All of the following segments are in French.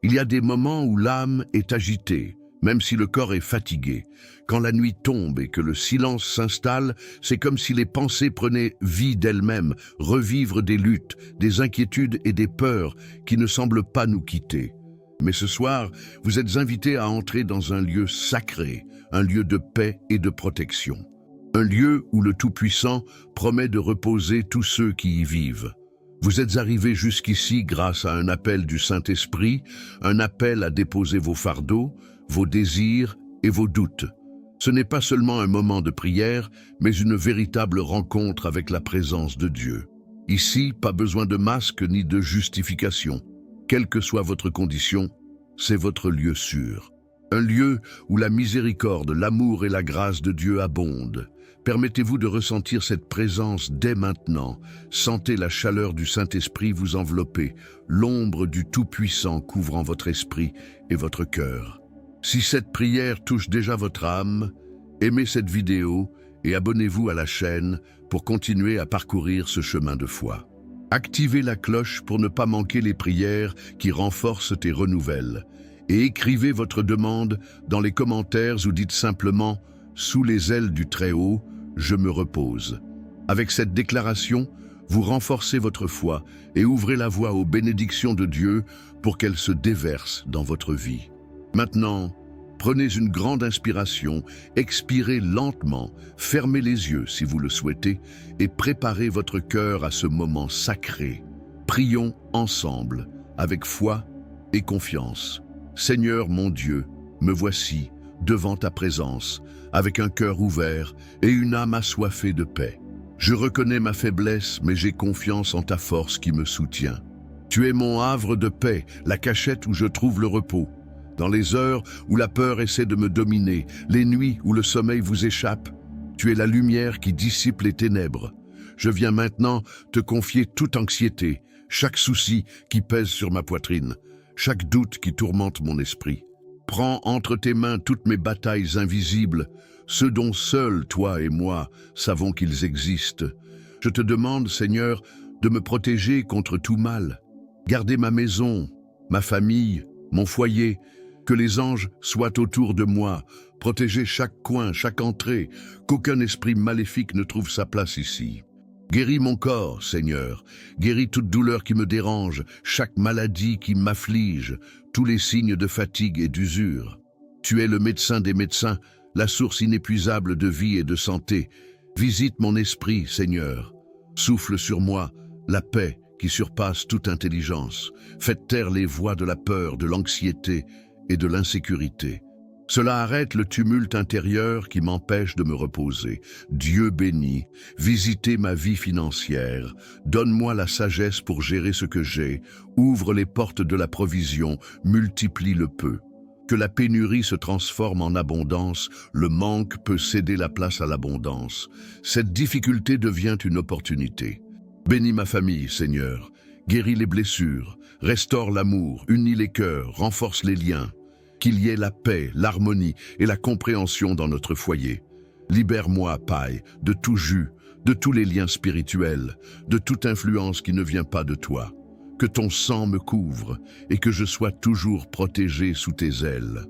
Il y a des moments où l'âme est agitée, même si le corps est fatigué. Quand la nuit tombe et que le silence s'installe, c'est comme si les pensées prenaient vie d'elles-mêmes, revivre des luttes, des inquiétudes et des peurs qui ne semblent pas nous quitter. Mais ce soir, vous êtes invités à entrer dans un lieu sacré, un lieu de paix et de protection. Un lieu où le Tout-Puissant promet de reposer tous ceux qui y vivent. Vous êtes arrivés jusqu'ici grâce à un appel du Saint-Esprit, un appel à déposer vos fardeaux, vos désirs et vos doutes. Ce n'est pas seulement un moment de prière, mais une véritable rencontre avec la présence de Dieu. Ici, pas besoin de masque ni de justification. Quelle que soit votre condition, c'est votre lieu sûr. Un lieu où la miséricorde, l'amour et la grâce de Dieu abondent. Permettez-vous de ressentir cette présence dès maintenant. Sentez la chaleur du Saint-Esprit vous envelopper, l'ombre du Tout-Puissant couvrant votre esprit et votre cœur. Si cette prière touche déjà votre âme, aimez cette vidéo et abonnez-vous à la chaîne pour continuer à parcourir ce chemin de foi. Activez la cloche pour ne pas manquer les prières qui renforcent et renouvellent. Et écrivez votre demande dans les commentaires ou dites simplement « Sous les ailes du Très-Haut, je me repose ». Avec cette déclaration, vous renforcez votre foi et ouvrez la voie aux bénédictions de Dieu pour qu'elles se déversent dans votre vie. Maintenant, prenez une grande inspiration, expirez lentement, fermez les yeux si vous le souhaitez et préparez votre cœur à ce moment sacré. Prions ensemble, avec foi et confiance. Seigneur mon Dieu, me voici devant ta présence, avec un cœur ouvert et une âme assoiffée de paix. Je reconnais ma faiblesse, mais j'ai confiance en ta force qui me soutient. Tu es mon havre de paix, la cachette où je trouve le repos. Dans les heures où la peur essaie de me dominer, les nuits où le sommeil vous échappe, tu es la lumière qui dissipe les ténèbres. Je viens maintenant te confier toute anxiété, chaque souci qui pèse sur ma poitrine, chaque doute qui tourmente mon esprit. Prends entre tes mains toutes mes batailles invisibles, ceux dont seuls toi et moi savons qu'ils existent. Je te demande, Seigneur, de me protéger contre tout mal. Gardez ma maison, ma famille, mon foyer, que les anges soient autour de moi, protégez chaque coin, chaque entrée, qu'aucun esprit maléfique ne trouve sa place ici. Guéris mon corps, Seigneur, guéris toute douleur qui me dérange, chaque maladie qui m'afflige, tous les signes de fatigue et d'usure. Tu es le médecin des médecins, la source inépuisable de vie et de santé. Visite mon esprit, Seigneur. Souffle sur moi la paix qui surpasse toute intelligence. Faites taire les voix de la peur, de l'anxiété et de l'insécurité. Cela arrête le tumulte intérieur qui m'empêche de me reposer. Dieu béni, visitez ma vie financière, donne-moi la sagesse pour gérer ce que j'ai, ouvre les portes de la provision, multiplie le peu. Que la pénurie se transforme en abondance, le manque peut céder la place à l'abondance. Cette difficulté devient une opportunité. Bénis ma famille, Seigneur, guéris les blessures, restaure l'amour, unis les cœurs, renforce les liens. Qu'il y ait la paix, l'harmonie et la compréhension dans notre foyer. Libère-moi, Paï, de tout jus, de tous les liens spirituels, de toute influence qui ne vient pas de toi. Que ton sang me couvre et que je sois toujours protégé sous tes ailes.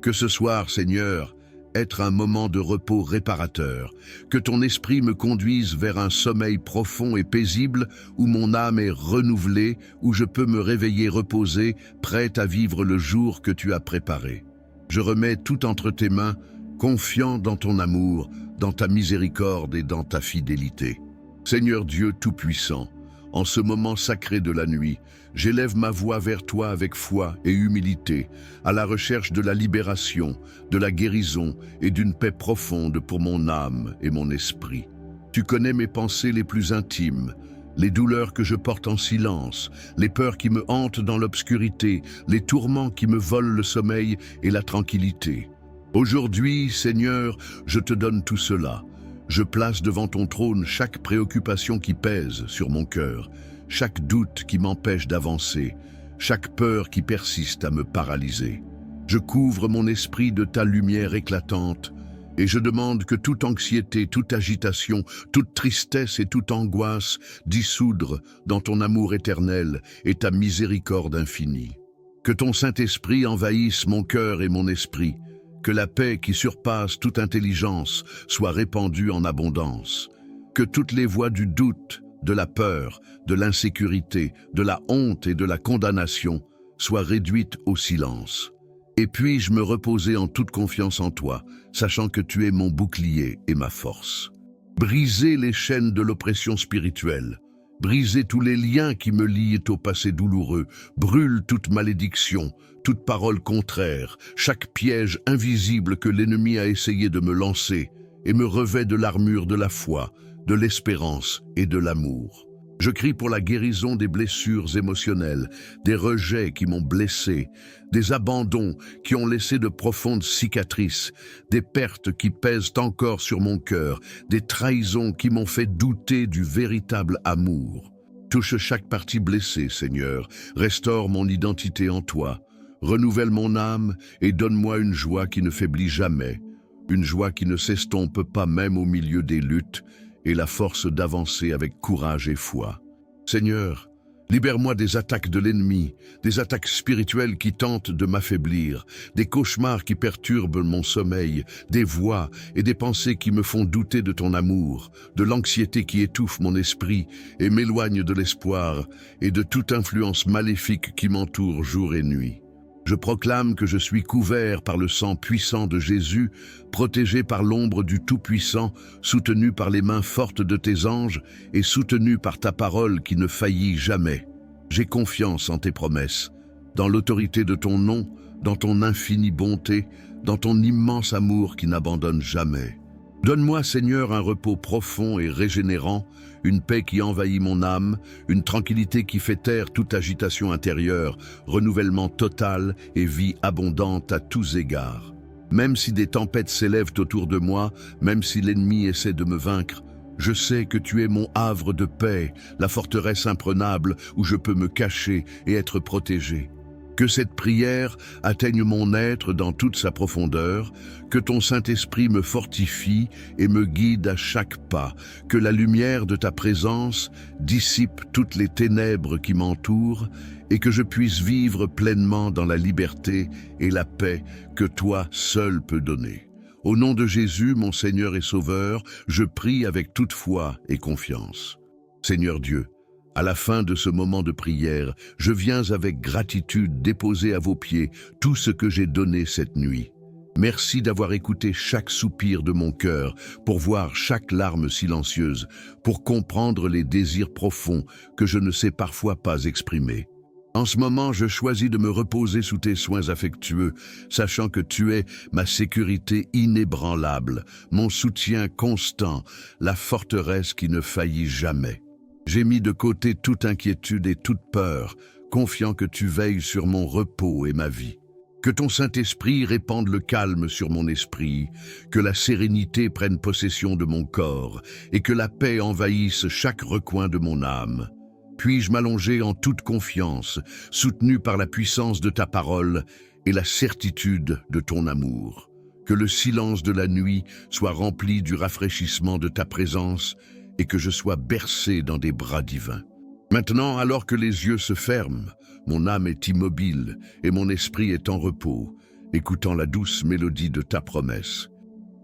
Que ce soir, Seigneur, être un moment de repos réparateur, que ton esprit me conduise vers un sommeil profond et paisible où mon âme est renouvelée, où je peux me réveiller reposé, prêt à vivre le jour que tu as préparé. Je remets tout entre tes mains, confiant dans ton amour, dans ta miséricorde et dans ta fidélité. Seigneur Dieu Tout-Puissant, en ce moment sacré de la nuit, j'élève ma voix vers toi avec foi et humilité, à la recherche de la libération, de la guérison et d'une paix profonde pour mon âme et mon esprit. Tu connais mes pensées les plus intimes, les douleurs que je porte en silence, les peurs qui me hantent dans l'obscurité, les tourments qui me volent le sommeil et la tranquillité. Aujourd'hui, Seigneur, je te donne tout cela. Je place devant ton trône chaque préoccupation qui pèse sur mon cœur, chaque doute qui m'empêche d'avancer, chaque peur qui persiste à me paralyser. Je couvre mon esprit de ta lumière éclatante et je demande que toute anxiété, toute agitation, toute tristesse et toute angoisse dissoudre dans ton amour éternel et ta miséricorde infinie. Que ton Saint-Esprit envahisse mon cœur et mon esprit, que la paix qui surpasse toute intelligence soit répandue en abondance, que toutes les voix du doute, de la peur, de l'insécurité, de la honte et de la condamnation soient réduites au silence. Et puis-je me reposer en toute confiance en toi, sachant que tu es mon bouclier et ma force. Briser les chaînes de l'oppression spirituelle, briser tous les liens qui me lient au passé douloureux, brûle toute malédiction, toute parole contraire, chaque piège invisible que l'ennemi a essayé de me lancer, et me revêt de l'armure de la foi, de l'espérance et de l'amour. Je crie pour la guérison des blessures émotionnelles, des rejets qui m'ont blessé, des abandons qui ont laissé de profondes cicatrices, des pertes qui pèsent encore sur mon cœur, des trahisons qui m'ont fait douter du véritable amour. Touche chaque partie blessée, Seigneur, restaure mon identité en toi, renouvelle mon âme et donne-moi une joie qui ne faiblit jamais, une joie qui ne s'estompe pas même au milieu des luttes, et la force d'avancer avec courage et foi. Seigneur, libère-moi des attaques de l'ennemi, des attaques spirituelles qui tentent de m'affaiblir, des cauchemars qui perturbent mon sommeil, des voix et des pensées qui me font douter de ton amour, de l'anxiété qui étouffe mon esprit et m'éloigne de l'espoir, et de toute influence maléfique qui m'entoure jour et nuit. Je proclame que je suis couvert par le sang puissant de Jésus, protégé par l'ombre du Tout-Puissant, soutenu par les mains fortes de tes anges et soutenu par ta parole qui ne faillit jamais. J'ai confiance en tes promesses, dans l'autorité de ton nom, dans ton infinie bonté, dans ton immense amour qui n'abandonne jamais. Donne-moi, Seigneur, un repos profond et régénérant, une paix qui envahit mon âme, une tranquillité qui fait taire toute agitation intérieure, renouvellement total et vie abondante à tous égards. Même si des tempêtes s'élèvent autour de moi, même si l'ennemi essaie de me vaincre, je sais que tu es mon havre de paix, la forteresse imprenable où je peux me cacher et être protégé. Que cette prière atteigne mon être dans toute sa profondeur, que ton Saint-Esprit me fortifie et me guide à chaque pas, que la lumière de ta présence dissipe toutes les ténèbres qui m'entourent et que je puisse vivre pleinement dans la liberté et la paix que toi seul peux donner. Au nom de Jésus, mon Seigneur et Sauveur, je prie avec toute foi et confiance. Seigneur Dieu, à la fin de ce moment de prière, je viens avec gratitude déposer à vos pieds tout ce que j'ai donné cette nuit. Merci d'avoir écouté chaque soupir de mon cœur, pour voir chaque larme silencieuse, pour comprendre les désirs profonds que je ne sais parfois pas exprimer. En ce moment, je choisis de me reposer sous tes soins affectueux, sachant que tu es ma sécurité inébranlable, mon soutien constant, la forteresse qui ne faillit jamais. J'ai mis de côté toute inquiétude et toute peur, confiant que tu veilles sur mon repos et ma vie. Que ton Saint-Esprit répande le calme sur mon esprit, que la sérénité prenne possession de mon corps et que la paix envahisse chaque recoin de mon âme. Puis-je m'allonger en toute confiance, soutenu par la puissance de ta parole et la certitude de ton amour. Que le silence de la nuit soit rempli du rafraîchissement de ta présence et que je sois bercé dans des bras divins. Maintenant, alors que les yeux se ferment, mon âme est immobile et mon esprit est en repos, écoutant la douce mélodie de ta promesse.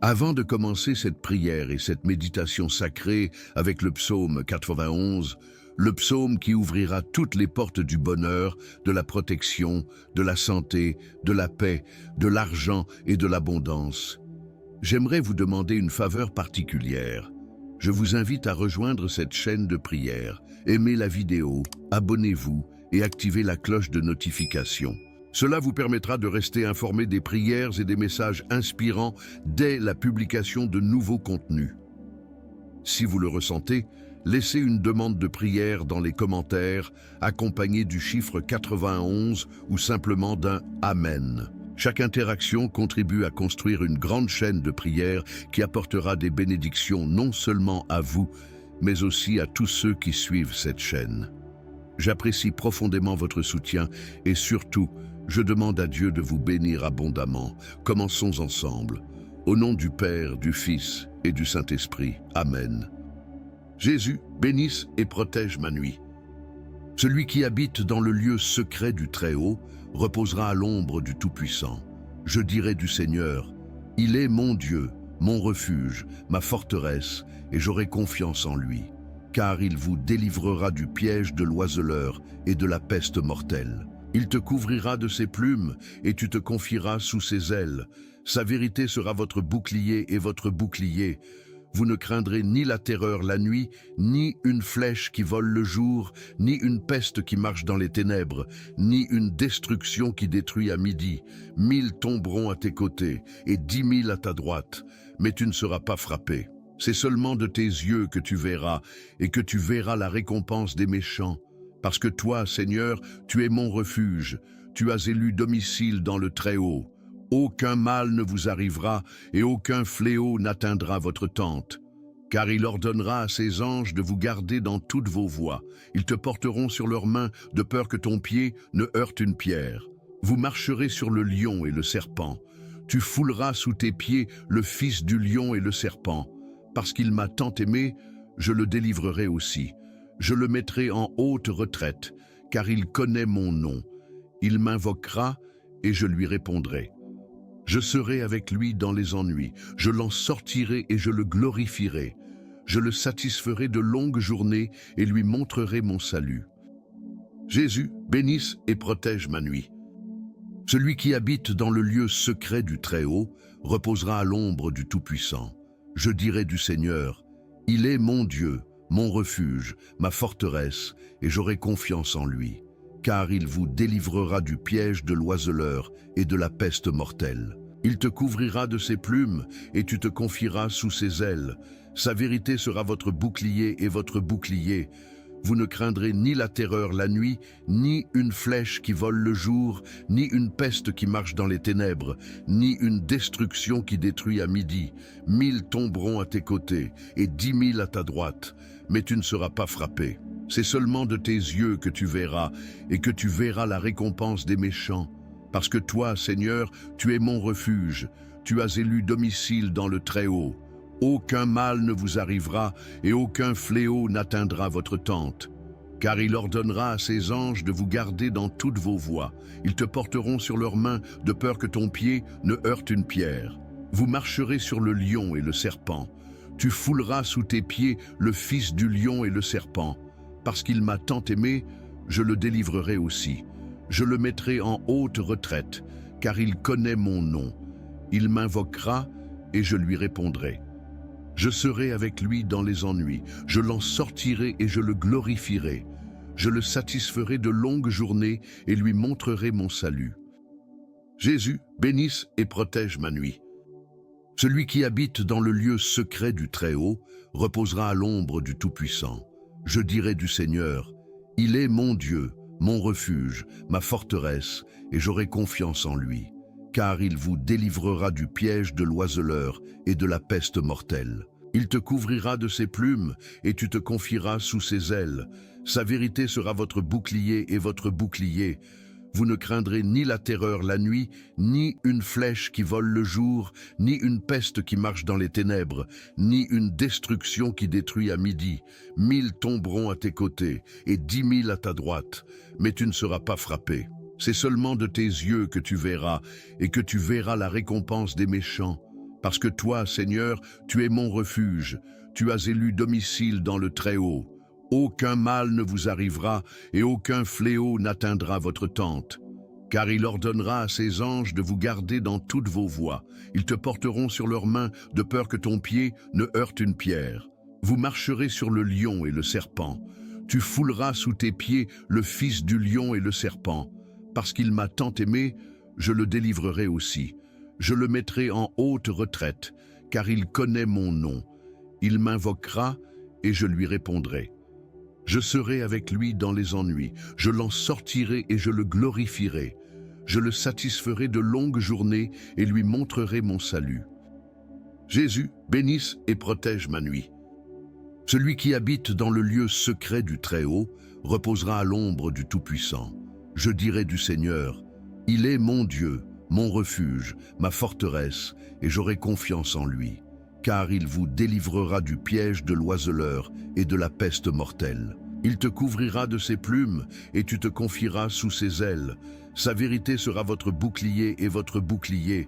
Avant de commencer cette prière et cette méditation sacrée avec le psaume 91, le psaume qui ouvrira toutes les portes du bonheur, de la protection, de la santé, de la paix, de l'argent et de l'abondance, j'aimerais vous demander une faveur particulière. Je vous invite à rejoindre cette chaîne de prière, aimez la vidéo, abonnez-vous et activez la cloche de notification. Cela vous permettra de rester informé des prières et des messages inspirants dès la publication de nouveaux contenus. Si vous le ressentez, laissez une demande de prière dans les commentaires, accompagnée du chiffre 91 ou simplement d'un « Amen ». Chaque interaction contribue à construire une grande chaîne de prières qui apportera des bénédictions non seulement à vous, mais aussi à tous ceux qui suivent cette chaîne. J'apprécie profondément votre soutien et surtout, je demande à Dieu de vous bénir abondamment. Commençons ensemble. Au nom du Père, du Fils et du Saint-Esprit. Amen. Jésus, bénisse et protège ma nuit. Celui qui habite dans le lieu secret du Très-Haut reposera à l'ombre du Tout-Puissant. Je dirai du Seigneur, il est mon Dieu, mon refuge, ma forteresse, et j'aurai confiance en lui, car il vous délivrera du piège de l'oiseleur et de la peste mortelle. Il te couvrira de ses plumes, et tu te confieras sous ses ailes. Sa vérité sera votre bouclier et votre bouclier. Vous ne craindrez ni la terreur la nuit, ni une flèche qui vole le jour, ni une peste qui marche dans les ténèbres, ni une destruction qui détruit à midi. 1000 tomberont à tes côtés, et 10 000 à ta droite, mais tu ne seras pas frappé. C'est seulement de tes yeux que tu verras, et que tu verras la récompense des méchants. Parce que toi, Seigneur, tu es mon refuge, tu as élu domicile dans le Très-Haut. Aucun mal ne vous arrivera et aucun fléau n'atteindra votre tente. Car il ordonnera à ses anges de vous garder dans toutes vos voies. Ils te porteront sur leurs mains de peur que ton pied ne heurte une pierre. Vous marcherez sur le lion et le serpent. Tu fouleras sous tes pieds le fils du lion et le serpent. Parce qu'il m'a tant aimé, je le délivrerai aussi. Je le mettrai en haute retraite, car il connaît mon nom. Il m'invoquera et je lui répondrai. Je serai avec lui dans les ennuis, je l'en sortirai et je le glorifierai. Je le satisferai de longues journées et lui montrerai mon salut. Jésus, bénisse et protège ma nuit. Celui qui habite dans le lieu secret du Très-Haut reposera à l'ombre du Tout-Puissant. Je dirai du Seigneur, il est mon Dieu, mon refuge, ma forteresse, et j'aurai confiance en lui. Car il vous délivrera du piège de l'oiseleur et de la peste mortelle. Il te couvrira de ses plumes, et tu te confieras sous ses ailes. Sa vérité sera votre bouclier et votre bouclier. Vous ne craindrez ni la terreur la nuit, ni une flèche qui vole le jour, ni une peste qui marche dans les ténèbres, ni une destruction qui détruit à midi. 1000 tomberont à tes côtés, et 10 000 à ta droite, mais tu ne seras pas frappé. C'est seulement de tes yeux que tu verras, et que tu verras la récompense des méchants. Parce que toi, Seigneur, tu es mon refuge, tu as élu domicile dans le Très-Haut. Aucun mal ne vous arrivera, et aucun fléau n'atteindra votre tente. Car il ordonnera à ses anges de vous garder dans toutes vos voies. Ils te porteront sur leurs mains, de peur que ton pied ne heurte une pierre. Vous marcherez sur le lion et le serpent. Tu fouleras sous tes pieds le fils du lion et le serpent. Parce qu'il m'a tant aimé, je le délivrerai aussi. Je le mettrai en haute retraite, car il connaît mon nom. Il m'invoquera et je lui répondrai. Je serai avec lui dans les ennuis, je l'en sortirai et je le glorifierai. Je le satisferai de longues journées et lui montrerai mon salut. Jésus, bénisse et protège ma nuit. Celui qui habite dans le lieu secret du Très-Haut reposera à l'ombre du Tout-Puissant. Je dirai du Seigneur, il est mon Dieu, mon refuge, ma forteresse, et j'aurai confiance en lui. Car il vous délivrera du piège de l'oiseleur et de la peste mortelle. Il te couvrira de ses plumes, et tu te confieras sous ses ailes. Sa vérité sera votre bouclier et votre bouclier. Vous ne craindrez ni la terreur la nuit, ni une flèche qui vole le jour, ni une peste qui marche dans les ténèbres, ni une destruction qui détruit à midi. 1000 tomberont à tes côtés, et 10 000 à ta droite, mais tu ne seras pas frappé. C'est seulement de tes yeux que tu verras, et que tu verras la récompense des méchants. Parce que toi, Seigneur, tu es mon refuge, tu as élu domicile dans le Très-Haut. Aucun mal ne vous arrivera, et aucun fléau n'atteindra votre tente. Car il ordonnera à ses anges de vous garder dans toutes vos voies. Ils te porteront sur leurs mains, de peur que ton pied ne heurte une pierre. Vous marcherez sur le lion et le serpent. Tu fouleras sous tes pieds le fils du lion et le serpent. Parce qu'il m'a tant aimé, je le délivrerai aussi. Je le mettrai en haute retraite, car il connaît mon nom. Il m'invoquera et je lui répondrai. Je serai avec lui dans les ennuis, je l'en sortirai et je le glorifierai. Je le satisferai de longues journées et lui montrerai mon salut. Jésus, bénisse et protège ma nuit. Celui qui habite dans le lieu secret du Très-Haut reposera à l'ombre du Tout-Puissant. Je dirai du Seigneur, il est mon Dieu, mon refuge, ma forteresse, et j'aurai confiance en lui. Car il vous délivrera du piège de l'oiseleur et de la peste mortelle. Il te couvrira de ses plumes, et tu te confieras sous ses ailes. Sa vérité sera votre bouclier et votre bouclier.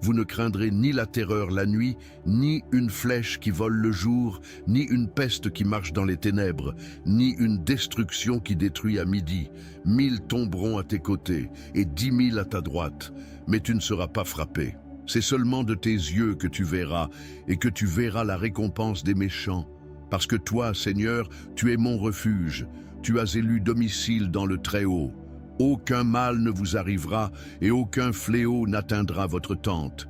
Vous ne craindrez ni la terreur la nuit, ni une flèche qui vole le jour, ni une peste qui marche dans les ténèbres, ni une destruction qui détruit à midi. 1000 tomberont à tes côtés, et 10 000 à ta droite, mais tu ne seras pas frappé. C'est seulement de tes yeux que tu verras, et que tu verras la récompense des méchants. Parce que toi, Seigneur, tu es mon refuge, tu as élu domicile dans le Très-Haut. Aucun mal ne vous arrivera et aucun fléau n'atteindra votre tente.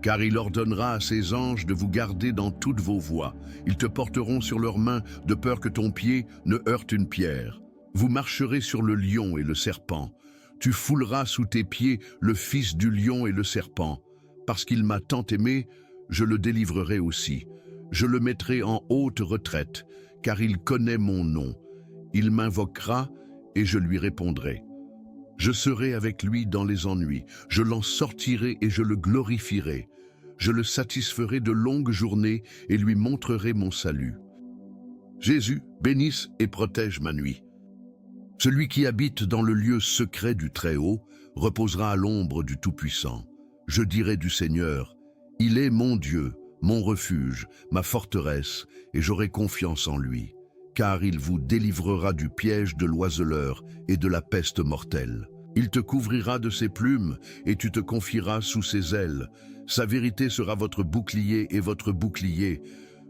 Car il ordonnera à ses anges de vous garder dans toutes vos voies. Ils te porteront sur leurs mains de peur que ton pied ne heurte une pierre. Vous marcherez sur le lion et le serpent. Tu fouleras sous tes pieds le fils du lion et le serpent. Parce qu'il m'a tant aimé, je le délivrerai aussi. Je le mettrai en haute retraite, car il connaît mon nom. Il m'invoquera et je lui répondrai. Je serai avec lui dans les ennuis, je l'en sortirai et je le glorifierai. Je le satisferai de longues journées et lui montrerai mon salut. Jésus, bénisse et protège ma nuit. Celui qui habite dans le lieu secret du Très-Haut reposera à l'ombre du Tout-Puissant. Je dirai du Seigneur, il est mon Dieu, mon refuge, ma forteresse, et j'aurai confiance en lui. Car il vous délivrera du piège de l'oiseleur et de la peste mortelle. Il te couvrira de ses plumes, et tu te confieras sous ses ailes. Sa vérité sera votre bouclier et votre bouclier.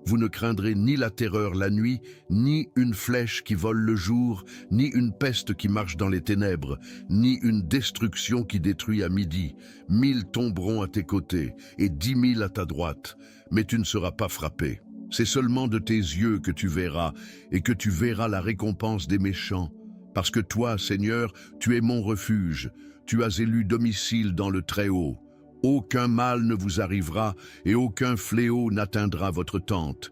Vous ne craindrez ni la terreur la nuit, ni une flèche qui vole le jour, ni une peste qui marche dans les ténèbres, ni une destruction qui détruit à midi. 1000 tomberont à tes côtés, et 10 000 à ta droite, mais tu ne seras pas frappé. C'est seulement de tes yeux que tu verras, et que tu verras la récompense des méchants. Parce que toi, Seigneur, tu es mon refuge, tu as élu domicile dans le Très-Haut. Aucun mal ne vous arrivera, et aucun fléau n'atteindra votre tente.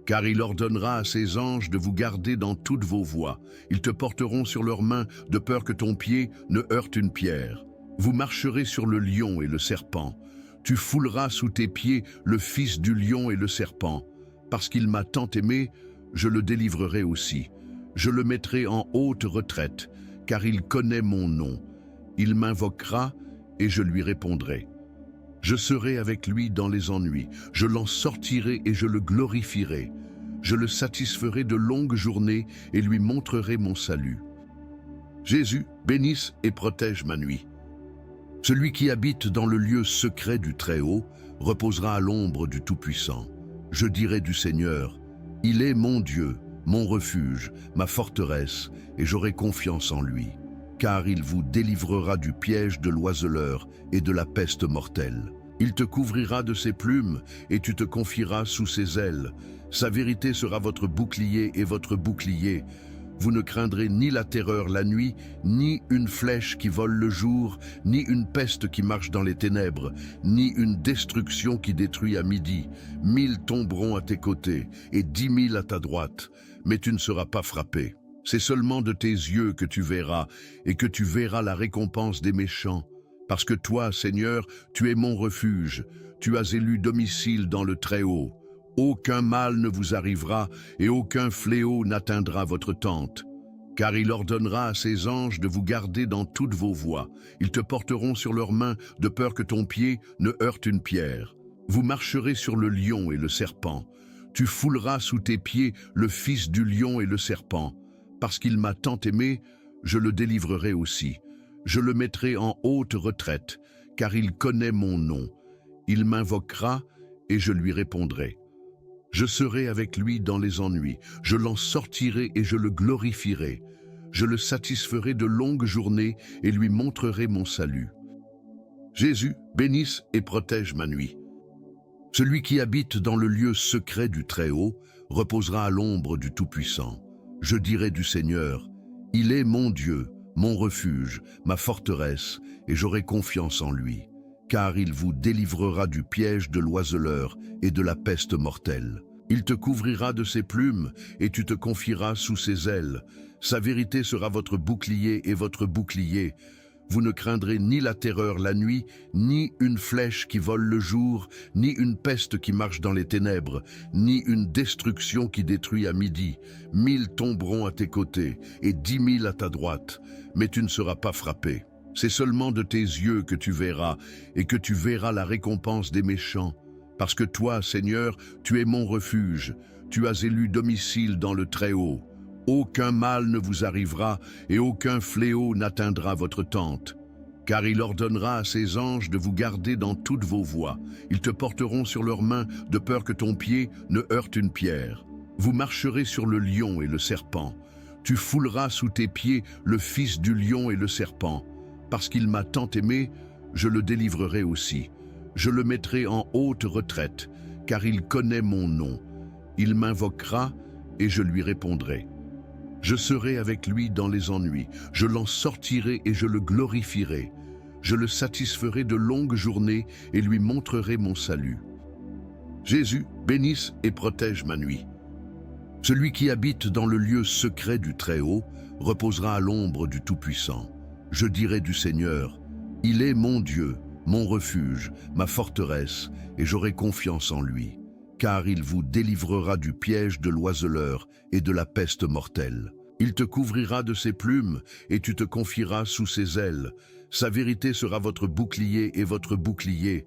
Car il ordonnera à ses anges de vous garder dans toutes vos voies. Ils te porteront sur leurs mains, de peur que ton pied ne heurte une pierre. Vous marcherez sur le lion et le serpent. Tu fouleras sous tes pieds le fils du lion et le serpent. Parce qu'il m'a tant aimé, je le délivrerai aussi. Je le mettrai en haute retraite, car il connaît mon nom. Il m'invoquera et je lui répondrai. Je serai avec lui dans les ennuis, je l'en sortirai et je le glorifierai. Je le satisferai de longues journées et lui montrerai mon salut. Jésus, bénisse et protège ma nuit. Celui qui habite dans le lieu secret du Très-Haut reposera à l'ombre du Tout-Puissant. Je dirai du Seigneur, il est mon Dieu, mon refuge, ma forteresse, et j'aurai confiance en lui. Car il vous délivrera du piège de l'oiseleur et de la peste mortelle. Il te couvrira de ses plumes, et tu te confieras sous ses ailes. Sa vérité sera votre bouclier et votre bouclier. Vous ne craindrez ni la terreur la nuit, ni une flèche qui vole le jour, ni une peste qui marche dans les ténèbres, ni une destruction qui détruit à midi. 1000 tomberont à tes côtés, et 10 000 à ta droite, mais tu ne seras pas frappé. C'est seulement de tes yeux que tu verras, et que tu verras la récompense des méchants. Parce que toi, Seigneur, tu es mon refuge, tu as élu domicile dans le Très-Haut. Aucun mal ne vous arrivera, et aucun fléau n'atteindra votre tente. Car il ordonnera à ses anges de vous garder dans toutes vos voies. Ils te porteront sur leurs mains, de peur que ton pied ne heurte une pierre. Vous marcherez sur le lion et le serpent. Tu fouleras sous tes pieds le fils du lion et le serpent. Parce qu'il m'a tant aimé, je le délivrerai aussi. Je le mettrai en haute retraite, car il connaît mon nom. Il m'invoquera et je lui répondrai. Je serai avec lui dans les ennuis, je l'en sortirai et je le glorifierai. Je le satisferai de longues journées et lui montrerai mon salut. Jésus, bénisse et protège ma nuit. Celui qui habite dans le lieu secret du Très-Haut reposera à l'ombre du Tout-Puissant. Je dirai du Seigneur, il est mon Dieu, mon refuge, ma forteresse, et j'aurai confiance en lui. Car il vous délivrera du piège de l'oiseleur et de la peste mortelle. Il te couvrira de ses plumes, et tu te confieras sous ses ailes. Sa vérité sera votre bouclier et votre bouclier. Vous ne craindrez ni la terreur la nuit, ni une flèche qui vole le jour, ni une peste qui marche dans les ténèbres, ni une destruction qui détruit à midi. 1000 tomberont à tes côtés et 10 000 à ta droite, mais tu ne seras pas frappé. C'est seulement de tes yeux que tu verras, et que tu verras la récompense des méchants. Parce que toi, Seigneur, tu es mon refuge, tu as élu domicile dans le Très-Haut. Aucun mal ne vous arrivera, et aucun fléau n'atteindra votre tente. Car il ordonnera à ses anges de vous garder dans toutes vos voies. Ils te porteront sur leurs mains, de peur que ton pied ne heurte une pierre. Vous marcherez sur le lion et le serpent. Tu fouleras sous tes pieds le fils du lion et le serpent. Parce qu'il m'a tant aimé, je le délivrerai aussi. Je le mettrai en haute retraite, car il connaît mon nom. Il m'invoquera, et je lui répondrai. Je serai avec lui dans les ennuis, je l'en sortirai et je le glorifierai. Je le satisferai de longues journées et lui montrerai mon salut. Jésus, bénisse et protège ma nuit. Celui qui habite dans le lieu secret du Très-Haut reposera à l'ombre du Tout-Puissant. Je dirai du Seigneur, il est mon Dieu, mon refuge, ma forteresse, et j'aurai confiance en lui. Car il vous délivrera du piège de l'oiseleur et de la peste mortelle. Il te couvrira de ses plumes, et tu te confieras sous ses ailes. Sa vérité sera votre bouclier et votre bouclier.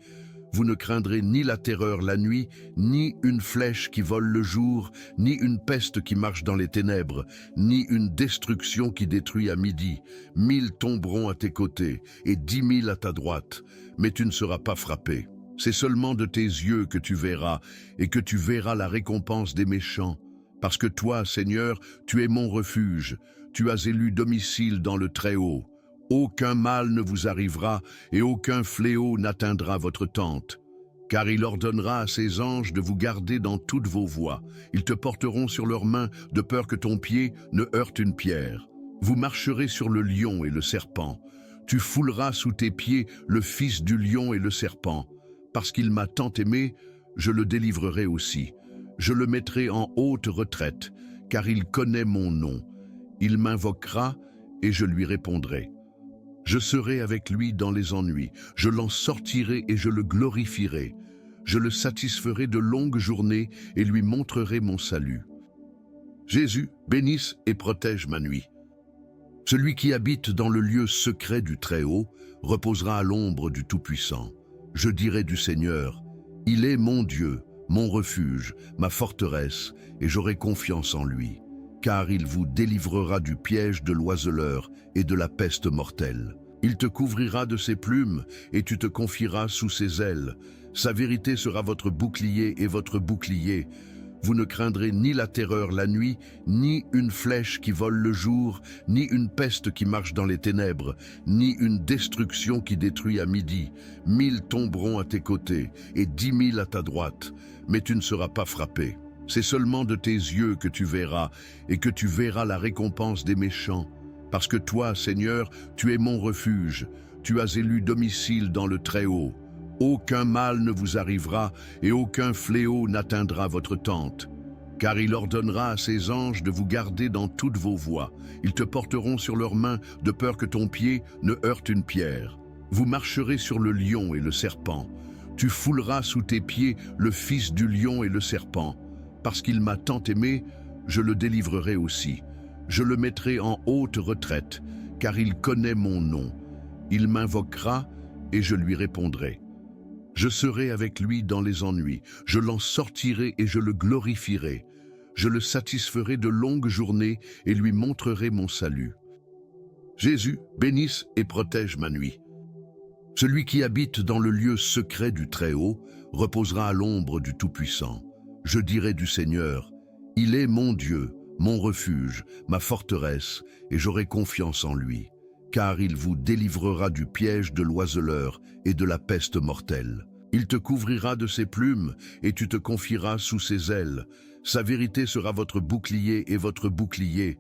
Vous ne craindrez ni la terreur la nuit, ni une flèche qui vole le jour, ni une peste qui marche dans les ténèbres, ni une destruction qui détruit à midi. 1000 tomberont à tes côtés, et 10 000 à ta droite, mais tu ne seras pas frappé. C'est seulement de tes yeux que tu verras, et que tu verras la récompense des méchants. Parce que toi, Seigneur, tu es mon refuge, tu as élu domicile dans le Très-Haut. Aucun mal ne vous arrivera, et aucun fléau n'atteindra votre tente. Car il ordonnera à ses anges de vous garder dans toutes vos voies. Ils te porteront sur leurs mains, de peur que ton pied ne heurte une pierre. Vous marcherez sur le lion et le serpent. Tu fouleras sous tes pieds le fils du lion et le serpent. Parce qu'il m'a tant aimé, je le délivrerai aussi. Je le mettrai en haute retraite, car il connaît mon nom. Il m'invoquera, et je lui répondrai. Je serai avec lui dans les ennuis, je l'en sortirai et je le glorifierai. Je le satisferai de longues journées et lui montrerai mon salut. Jésus, bénisse et protège ma nuit. Celui qui habite dans le lieu secret du Très-Haut reposera à l'ombre du Tout-Puissant. Je dirai du Seigneur, il est mon Dieu, mon refuge, ma forteresse, et j'aurai confiance en lui. Car il vous délivrera du piège de l'oiseleur et de la peste mortelle. Il te couvrira de ses plumes, et tu te confieras sous ses ailes. Sa vérité sera votre bouclier et votre bouclier. Vous ne craindrez ni la terreur la nuit, ni une flèche qui vole le jour, ni une peste qui marche dans les ténèbres, ni une destruction qui détruit à midi. 1000 tomberont à tes côtés, et 10 000 à ta droite, mais tu ne seras pas frappé. C'est seulement de tes yeux que tu verras, et que tu verras la récompense des méchants. Parce que toi, Seigneur, tu es mon refuge, tu as élu domicile dans le Très-Haut. Aucun mal ne vous arrivera, et aucun fléau n'atteindra votre tente. Car il ordonnera à ses anges de vous garder dans toutes vos voies. Ils te porteront sur leurs mains, de peur que ton pied ne heurte une pierre. Vous marcherez sur le lion et le serpent. Tu fouleras sous tes pieds le fils du lion et le serpent. Parce qu'il m'a tant aimé, je le délivrerai aussi. Je le mettrai en haute retraite, car il connaît mon nom. Il m'invoquera, et je lui répondrai. Je serai avec lui dans les ennuis, je l'en sortirai et je le glorifierai. Je le satisferai de longues journées et lui montrerai mon salut. Jésus, bénisse et protège ma nuit. Celui qui habite dans le lieu secret du Très-Haut reposera à l'ombre du Tout-Puissant. Je dirai du Seigneur, il est mon Dieu, mon refuge, ma forteresse, et j'aurai confiance en lui. Car il vous délivrera du piège de l'oiseleur et de la peste mortelle. Il te couvrira de ses plumes, et tu te confieras sous ses ailes. Sa vérité sera votre bouclier et votre bouclier.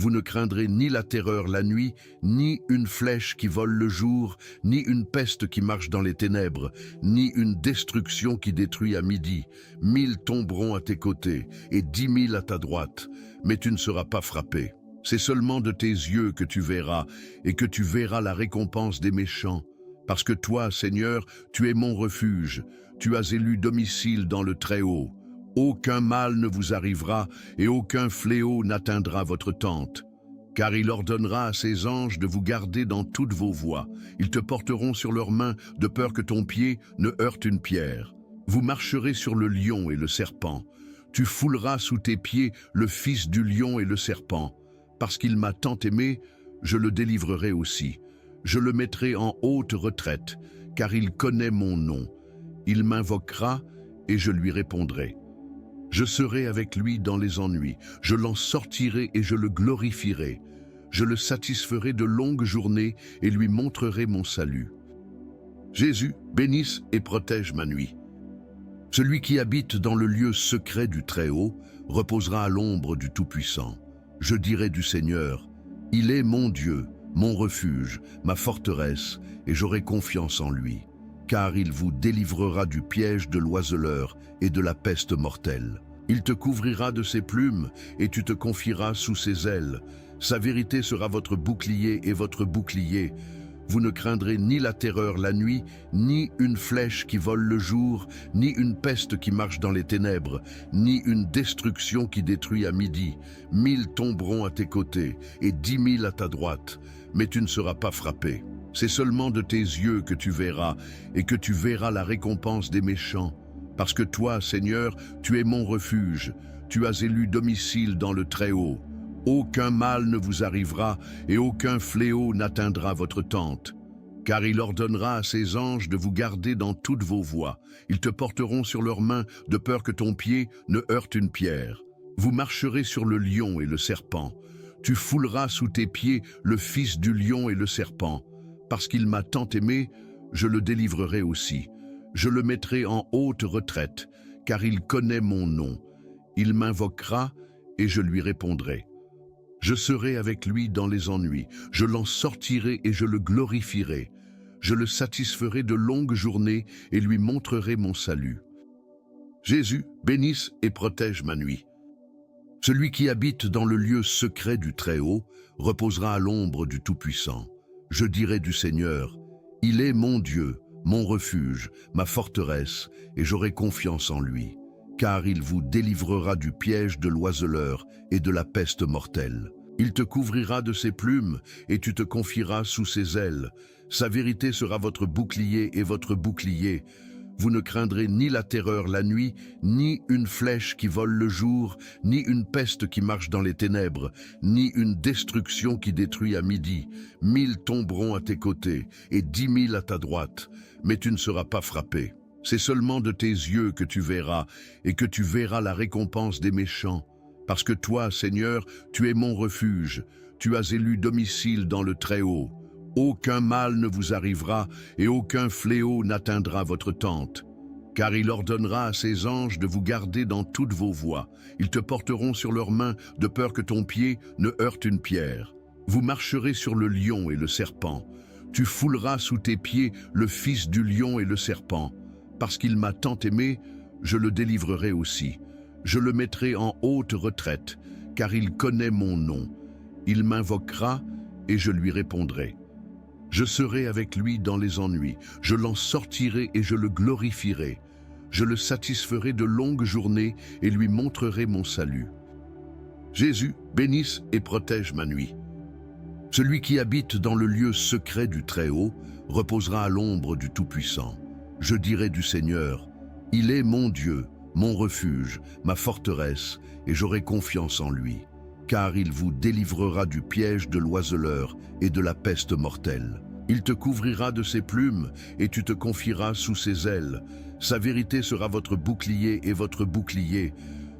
Vous ne craindrez ni la terreur la nuit, ni une flèche qui vole le jour, ni une peste qui marche dans les ténèbres, ni une destruction qui détruit à midi. 1000 tomberont à tes côtés, et 10 000 à ta droite, mais tu ne seras pas frappé. C'est seulement de tes yeux que tu verras, et que tu verras la récompense des méchants. Parce que toi, Seigneur, tu es mon refuge, tu as élu domicile dans le Très-Haut. Aucun mal ne vous arrivera, et aucun fléau n'atteindra votre tente. Car il ordonnera à ses anges de vous garder dans toutes vos voies. Ils te porteront sur leurs mains, de peur que ton pied ne heurte une pierre. Vous marcherez sur le lion et le serpent. Tu fouleras sous tes pieds le fils du lion et le serpent. Parce qu'il m'a tant aimé, je le délivrerai aussi. Je le mettrai en haute retraite, car il connaît mon nom. Il m'invoquera et je lui répondrai. Je serai avec lui dans les ennuis, je l'en sortirai et je le glorifierai. Je le satisferai de longues journées et lui montrerai mon salut. Jésus, bénisse et protège ma nuit. Celui qui habite dans le lieu secret du Très-Haut reposera à l'ombre du Tout-Puissant. Je dirai du Seigneur, il est mon Dieu, mon refuge, ma forteresse, et j'aurai confiance en lui. Car il vous délivrera du piège de l'oiseleur et de la peste mortelle. Il te couvrira de ses plumes et tu te confieras sous ses ailes. Sa vérité sera votre bouclier et votre bouclier. Vous ne craindrez ni la terreur la nuit, ni une flèche qui vole le jour, ni une peste qui marche dans les ténèbres, ni une destruction qui détruit à midi. 1000 tomberont à tes côtés et 10 000 à ta droite, mais tu ne seras pas frappé. C'est seulement de tes yeux que tu verras, et que tu verras la récompense des méchants. Parce que toi, Seigneur, tu es mon refuge, tu as élu domicile dans le Très-Haut. Aucun mal ne vous arrivera, et aucun fléau n'atteindra votre tente. Car il ordonnera à ses anges de vous garder dans toutes vos voies. Ils te porteront sur leurs mains, de peur que ton pied ne heurte une pierre. Vous marcherez sur le lion et le serpent. Tu fouleras sous tes pieds le fils du lion et le serpent. Parce qu'il m'a tant aimé, je le délivrerai aussi. Je le mettrai en haute retraite, car il connaît mon nom. Il m'invoquera et je lui répondrai. Je serai avec lui dans les ennuis, je l'en sortirai et je le glorifierai. Je le satisferai de longues journées et lui montrerai mon salut. Jésus, bénisse et protège ma nuit. Celui qui habite dans le lieu secret du Très-Haut reposera à l'ombre du Tout-Puissant. Je dirai du Seigneur, il est mon Dieu, mon refuge, ma forteresse, et j'aurai confiance en lui. Car il vous délivrera du piège de l'oiseleur et de la peste mortelle. Il te couvrira de ses plumes et tu te confieras sous ses ailes. Sa vérité sera votre bouclier et votre bouclier. Vous ne craindrez ni la terreur la nuit, ni une flèche qui vole le jour, ni une peste qui marche dans les ténèbres, ni une destruction qui détruit à midi. 1000 tomberont à tes côtés et 10 000 à ta droite, mais tu ne seras pas frappé. C'est seulement de tes yeux que tu verras, et que tu verras la récompense des méchants. Parce que toi, Seigneur, tu es mon refuge, tu as élu domicile dans le Très-Haut. Aucun mal ne vous arrivera, et aucun fléau n'atteindra votre tente. Car il ordonnera à ses anges de vous garder dans toutes vos voies. Ils te porteront sur leurs mains, de peur que ton pied ne heurte une pierre. Vous marcherez sur le lion et le serpent. Tu fouleras sous tes pieds le fils du lion et le serpent. Parce qu'il m'a tant aimé, je le délivrerai aussi. Je le mettrai en haute retraite, car il connaît mon nom. Il m'invoquera et je lui répondrai. Je serai avec lui dans les ennuis, je l'en sortirai et je le glorifierai. Je le satisferai de longues journées et lui montrerai mon salut. Jésus, bénisse et protège ma nuit. Celui qui habite dans le lieu secret du Très-Haut reposera à l'ombre du Tout-Puissant. Je dirai du Seigneur, il est mon Dieu, mon refuge, ma forteresse, et j'aurai confiance en lui. Car il vous délivrera du piège de l'oiseleur et de la peste mortelle. Il te couvrira de ses plumes et tu te confieras sous ses ailes. Sa vérité sera votre bouclier et votre bouclier.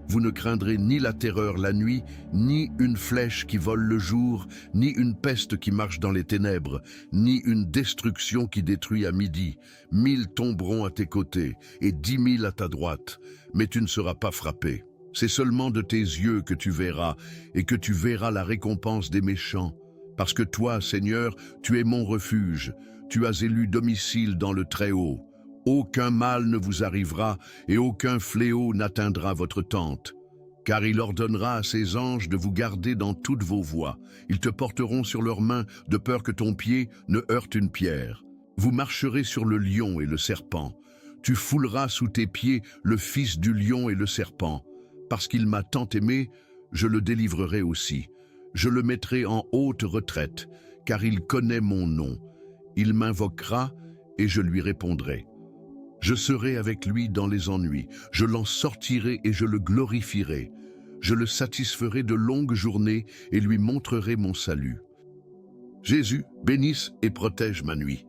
Vous ne craindrez ni la terreur la nuit, ni une flèche qui vole le jour, ni une peste qui marche dans les ténèbres, ni une destruction qui détruit à midi. 1000 tomberont à tes côtés et 10 000 à ta droite, mais tu ne seras pas frappé. C'est seulement de tes yeux que tu verras, et que tu verras la récompense des méchants. Parce que toi, Seigneur, tu es mon refuge, tu as élu domicile dans le Très-Haut. Aucun mal ne vous arrivera, et aucun fléau n'atteindra votre tente. Car il ordonnera à ses anges de vous garder dans toutes vos voies. Ils te porteront sur leurs mains, de peur que ton pied ne heurte une pierre. Vous marcherez sur le lion et le serpent. Tu fouleras sous tes pieds le fils du lion et le serpent. Parce qu'il m'a tant aimé, je le délivrerai aussi. Je le mettrai en haute retraite, car il connaît mon nom. Il m'invoquera et je lui répondrai. Je serai avec lui dans les ennuis, je l'en sortirai et je le glorifierai. Je le satisferai de longues journées et lui montrerai mon salut. Jésus, bénisse et protège ma nuit.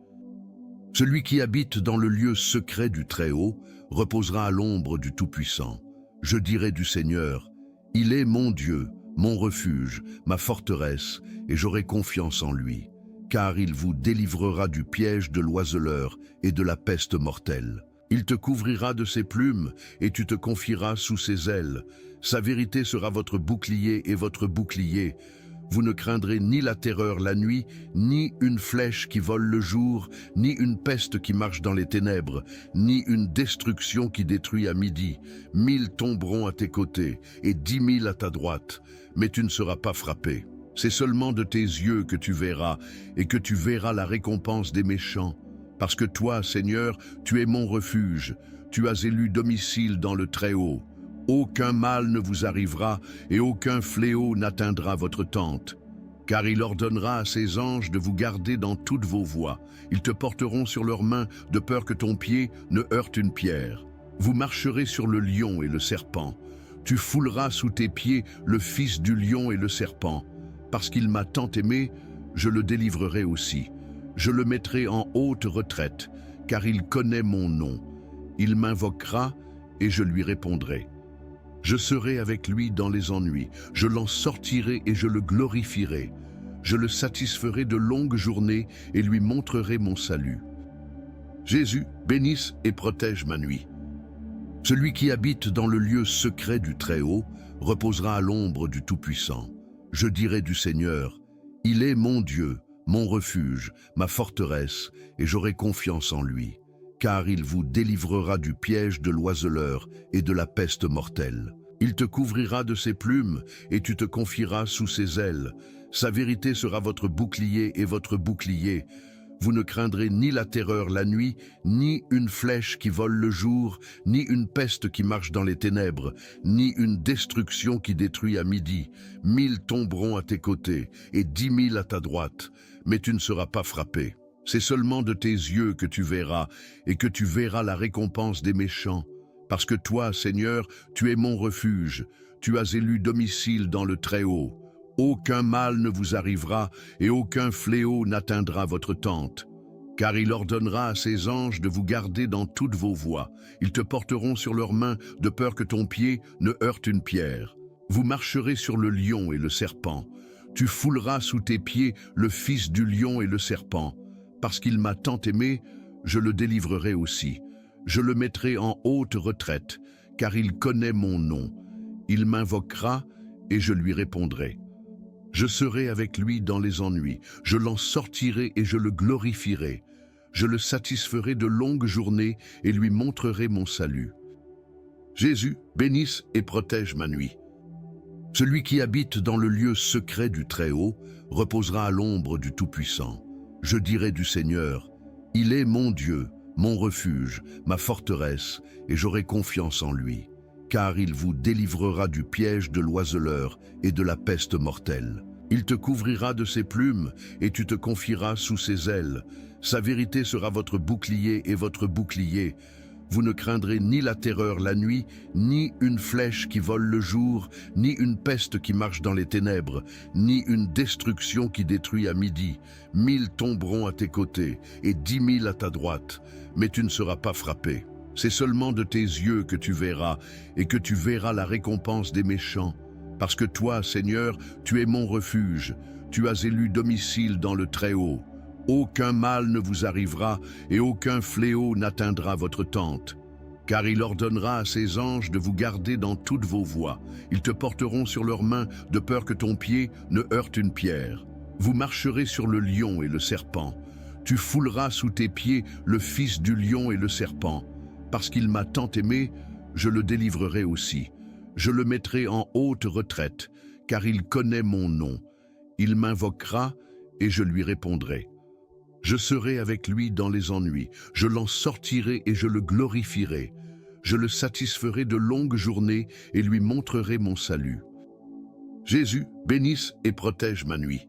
Celui qui habite dans le lieu secret du Très-Haut reposera à l'ombre du Tout-Puissant. Je dirai du Seigneur, il est mon Dieu, mon refuge, ma forteresse, et j'aurai confiance en lui. Car il vous délivrera du piège de l'oiseleur et de la peste mortelle. Il te couvrira de ses plumes et tu te confieras sous ses ailes. Sa vérité sera votre bouclier et votre bouclier. Vous ne craindrez ni la terreur la nuit, ni une flèche qui vole le jour, ni une peste qui marche dans les ténèbres, ni une destruction qui détruit à midi. 1000 tomberont à tes côtés et 10 000 à ta droite, mais tu ne seras pas frappé. C'est seulement de tes yeux que tu verras, et que tu verras la récompense des méchants. Parce que toi, Seigneur, tu es mon refuge, tu as élu domicile dans le Très-Haut. Aucun mal ne vous arrivera, et aucun fléau n'atteindra votre tente. Car il ordonnera à ses anges de vous garder dans toutes vos voies. Ils te porteront sur leurs mains, de peur que ton pied ne heurte une pierre. Vous marcherez sur le lion et le serpent. Tu fouleras sous tes pieds le fils du lion et le serpent. Parce qu'il m'a tant aimé, je le délivrerai aussi. Je le mettrai en haute retraite, car il connaît mon nom. Il m'invoquera et je lui répondrai. Je serai avec lui dans les ennuis, je l'en sortirai et je le glorifierai. Je le satisferai de longues journées et lui montrerai mon salut. Jésus, bénisse et protège ma nuit. Celui qui habite dans le lieu secret du Très-Haut reposera à l'ombre du Tout-Puissant. Je dirai du Seigneur, il est mon Dieu, mon refuge, ma forteresse, et j'aurai confiance en lui. Car il vous délivrera du piège de l'oiseleur et de la peste mortelle. Il te couvrira de ses plumes et tu te confieras sous ses ailes. Sa vérité sera votre bouclier et votre bouclier. Vous ne craindrez ni la terreur la nuit, ni une flèche qui vole le jour, ni une peste qui marche dans les ténèbres, ni une destruction qui détruit à midi. 1000 tomberont à tes côtés et 10 000 à ta droite, mais tu ne seras pas frappé. C'est seulement de tes yeux que tu verras, et que tu verras la récompense des méchants. Parce que toi, Seigneur, tu es mon refuge, tu as élu domicile dans le Très-Haut. Aucun mal ne vous arrivera, et aucun fléau n'atteindra votre tente. Car il ordonnera à ses anges de vous garder dans toutes vos voies. Ils te porteront sur leurs mains, de peur que ton pied ne heurte une pierre. Vous marcherez sur le lion et le serpent. Tu fouleras sous tes pieds le fils du lion et le serpent. Parce qu'il m'a tant aimé, je le délivrerai aussi. Je le mettrai en haute retraite, car il connaît mon nom. Il m'invoquera et je lui répondrai. Je serai avec lui dans les ennuis, je l'en sortirai et je le glorifierai. Je le satisferai de longues journées et lui montrerai mon salut. Jésus, bénisse et protège ma nuit. Celui qui habite dans le lieu secret du Très-Haut reposera à l'ombre du Tout-Puissant. Je dirai du Seigneur, il est mon Dieu, mon refuge, ma forteresse, et j'aurai confiance en lui. Car il vous délivrera du piège de l'oiseleur et de la peste mortelle. Il te couvrira de ses plumes et tu te confieras sous ses ailes. Sa vérité sera votre bouclier et votre bouclier. Vous ne craindrez ni la terreur la nuit, ni une flèche qui vole le jour, ni une peste qui marche dans les ténèbres, ni une destruction qui détruit à midi. 1000 tomberont à tes côtés et 10 000 à ta droite, mais tu ne seras pas frappé. C'est seulement de tes yeux que tu verras, et que tu verras la récompense des méchants. Parce que toi, Seigneur, tu es mon refuge, tu as élu domicile dans le Très-Haut. Aucun mal ne vous arrivera, et aucun fléau n'atteindra votre tente. Car il ordonnera à ses anges de vous garder dans toutes vos voies. Ils te porteront sur leurs mains, de peur que ton pied ne heurte une pierre. Vous marcherez sur le lion et le serpent. Tu fouleras sous tes pieds le fils du lion et le serpent. Parce qu'il m'a tant aimé, je le délivrerai aussi. Je le mettrai en haute retraite, car il connaît mon nom. Il m'invoquera et je lui répondrai. Je serai avec lui dans les ennuis, je l'en sortirai et je le glorifierai. Je le satisferai de longues journées et lui montrerai mon salut. Jésus, bénisse et protège ma nuit.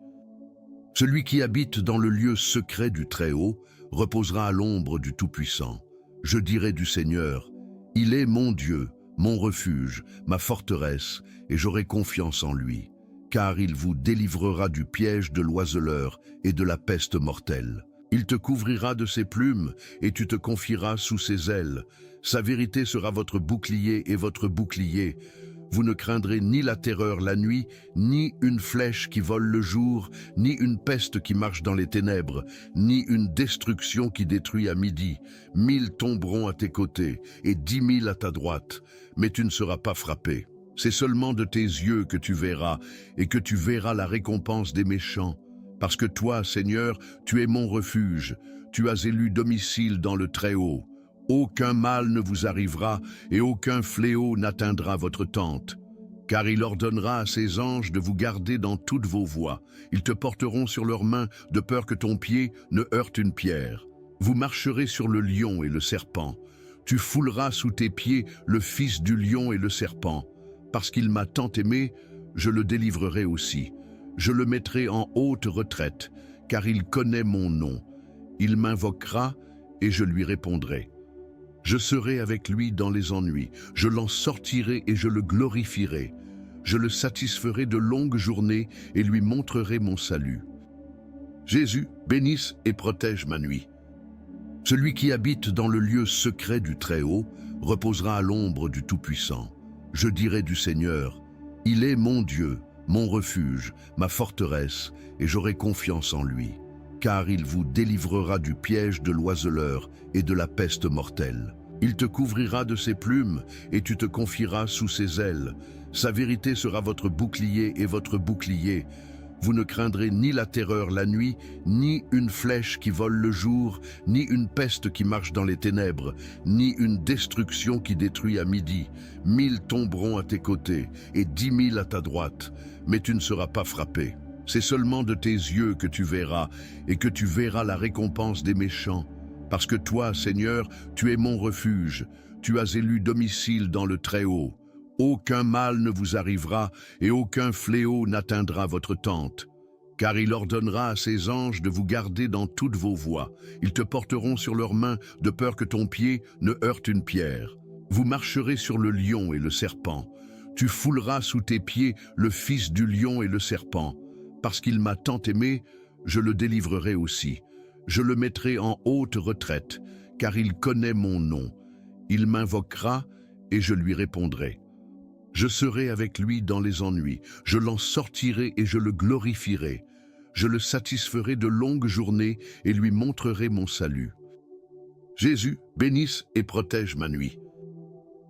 Celui qui habite dans le lieu secret du Très-Haut reposera à l'ombre du Tout-Puissant. Je dirai du Seigneur, il est mon Dieu, mon refuge, ma forteresse, et j'aurai confiance en lui, car il vous délivrera du piège de l'oiseleur et de la peste mortelle. Il te couvrira de ses plumes, et tu te confieras sous ses ailes. Sa vérité sera votre bouclier et votre bouclier. Vous ne craindrez ni la terreur la nuit, ni une flèche qui vole le jour, ni une peste qui marche dans les ténèbres, ni une destruction qui détruit à midi. 1000 tomberont à tes côtés, et 10 000 à ta droite, mais tu ne seras pas frappé. C'est seulement de tes yeux que tu verras, et que tu verras la récompense des méchants. Parce que toi, Seigneur, tu es mon refuge, tu as élu domicile dans le Très-Haut. Aucun mal ne vous arrivera et aucun fléau n'atteindra votre tente. Car il ordonnera à ses anges de vous garder dans toutes vos voies. Ils te porteront sur leurs mains de peur que ton pied ne heurte une pierre. Vous marcherez sur le lion et le serpent. Tu fouleras sous tes pieds le fils du lion et le serpent. Parce qu'il m'a tant aimé, je le délivrerai aussi. Je le mettrai en haute retraite, car il connaît mon nom. Il m'invoquera et je lui répondrai. Je serai avec lui dans les ennuis, je l'en sortirai et je le glorifierai. Je le satisferai de longues journées et lui montrerai mon salut. Jésus, bénisse et protège ma nuit. Celui qui habite dans le lieu secret du Très-Haut reposera à l'ombre du Tout-Puissant. Je dirai du Seigneur, il est mon Dieu, mon refuge, ma forteresse, et j'aurai confiance en lui. Car il vous délivrera du piège de l'oiseleur et de la peste mortelle. Il te couvrira de ses plumes, et tu te confieras sous ses ailes. Sa vérité sera votre bouclier et votre bouclier. Vous ne craindrez ni la terreur la nuit, ni une flèche qui vole le jour, ni une peste qui marche dans les ténèbres, ni une destruction qui détruit à midi. 1000 tomberont à tes côtés, et 10 000 à ta droite, mais tu ne seras pas frappé. C'est seulement de tes yeux que tu verras, et que tu verras la récompense des méchants. Parce que toi, Seigneur, tu es mon refuge, tu as élu domicile dans le Très-Haut. Aucun mal ne vous arrivera, et aucun fléau n'atteindra votre tente. Car il ordonnera à ses anges de vous garder dans toutes vos voies. Ils te porteront sur leurs mains, de peur que ton pied ne heurte une pierre. Vous marcherez sur le lion et le serpent. Tu fouleras sous tes pieds le fils du lion et le serpent. Parce qu'il m'a tant aimé, je le délivrerai aussi. Je le mettrai en haute retraite, car il connaît mon nom. Il m'invoquera et je lui répondrai. Je serai avec lui dans les ennuis, je l'en sortirai et je le glorifierai. Je le satisferai de longues journées et lui montrerai mon salut. Jésus, bénisse et protège ma nuit.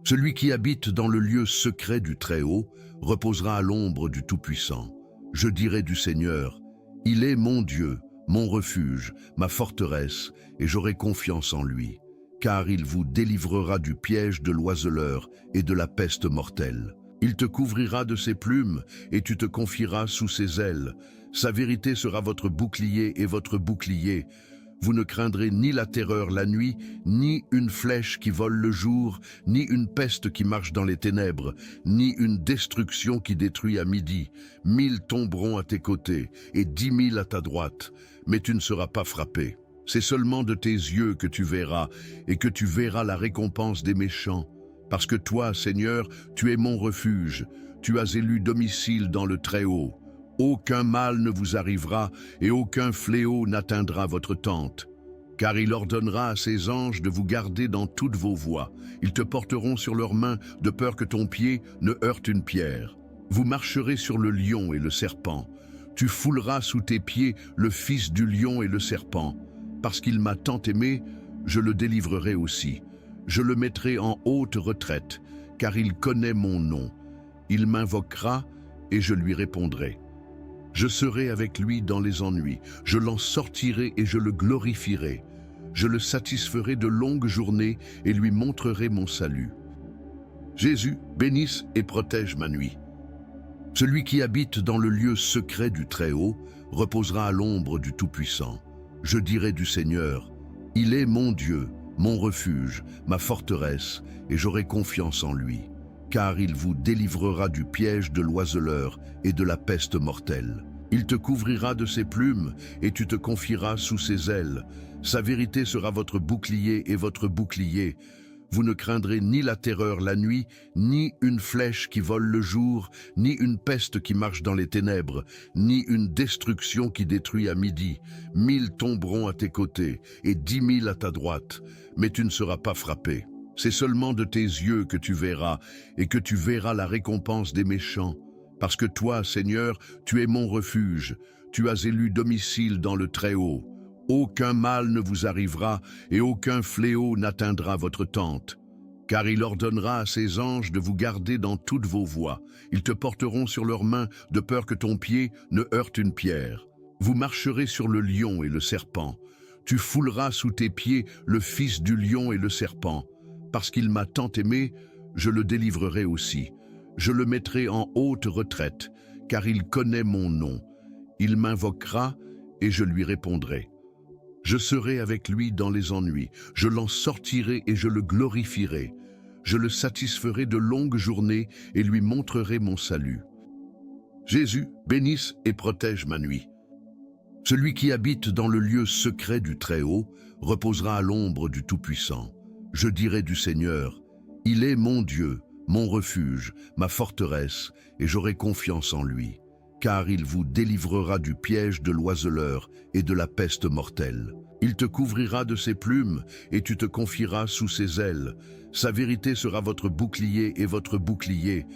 Celui qui habite dans le lieu secret du Très-Haut reposera à l'ombre du Tout-Puissant. Je dirai du Seigneur, il est mon Dieu, mon refuge, ma forteresse, et j'aurai confiance en lui, car il vous délivrera du piège de l'oiseleur et de la peste mortelle. Il te couvrira de ses plumes, et tu te confieras sous ses ailes. Sa vérité sera votre bouclier et votre bouclier. Vous ne craindrez ni la terreur la nuit, ni une flèche qui vole le jour, ni une peste qui marche dans les ténèbres, ni une destruction qui détruit à midi. 1000 tomberont à tes côtés, et 10 000 à ta droite, mais tu ne seras pas frappé. C'est seulement de tes yeux que tu verras, et que tu verras la récompense des méchants. Parce que toi, Seigneur, tu es mon refuge, tu as élu domicile dans le Très-Haut. Aucun mal ne vous arrivera et aucun fléau n'atteindra votre tente. Car il ordonnera à ses anges de vous garder dans toutes vos voies. Ils te porteront sur leurs mains de peur que ton pied ne heurte une pierre. Vous marcherez sur le lion et le serpent. Tu fouleras sous tes pieds le fils du lion et le serpent. Parce qu'il m'a tant aimé, je le délivrerai aussi. Je le mettrai en haute retraite, car il connaît mon nom. Il m'invoquera et je lui répondrai. Je serai avec lui dans les ennuis, je l'en sortirai et je le glorifierai. Je le satisferai de longues journées et lui montrerai mon salut. Jésus, bénisse et protège ma nuit. Celui qui habite dans le lieu secret du Très-Haut reposera à l'ombre du Tout-Puissant. Je dirai du Seigneur, il est mon Dieu, mon refuge, ma forteresse, et j'aurai confiance en lui, car il vous délivrera du piège de l'oiseleur et de la peste mortelle. Il te couvrira de ses plumes, et tu te confieras sous ses ailes. Sa vérité sera votre bouclier et votre bouclier. Vous ne craindrez ni la terreur la nuit, ni une flèche qui vole le jour, ni une peste qui marche dans les ténèbres, ni une destruction qui détruit à midi. 1000 tomberont à tes côtés, et 10 000 à ta droite, mais tu ne seras pas frappé. C'est seulement de tes yeux que tu verras, et que tu verras la récompense des méchants. Parce que toi, Seigneur, tu es mon refuge, tu as élu domicile dans le Très-Haut. Aucun mal ne vous arrivera et aucun fléau n'atteindra votre tente. Car il ordonnera à ses anges de vous garder dans toutes vos voies. Ils te porteront sur leurs mains de peur que ton pied ne heurte une pierre. Vous marcherez sur le lion et le serpent. Tu fouleras sous tes pieds le fils du lion et le serpent. Parce qu'il m'a tant aimé, je le délivrerai aussi. Je le mettrai en haute retraite, car il connaît mon nom. Il m'invoquera et je lui répondrai. Je serai avec lui dans les ennuis, je l'en sortirai et je le glorifierai. Je le satisferai de longues journées et lui montrerai mon salut. Jésus, bénisse et protège ma nuit. Celui qui habite dans le lieu secret du Très-Haut reposera à l'ombre du Tout-Puissant. Je dirai du Seigneur, il est mon Dieu, mon refuge, ma forteresse, et j'aurai confiance en lui. Car il vous délivrera du piège de l'oiseleur et de la peste mortelle. Il te couvrira de ses plumes, et tu te confieras sous ses ailes. Sa vérité sera votre bouclier et votre bouclier.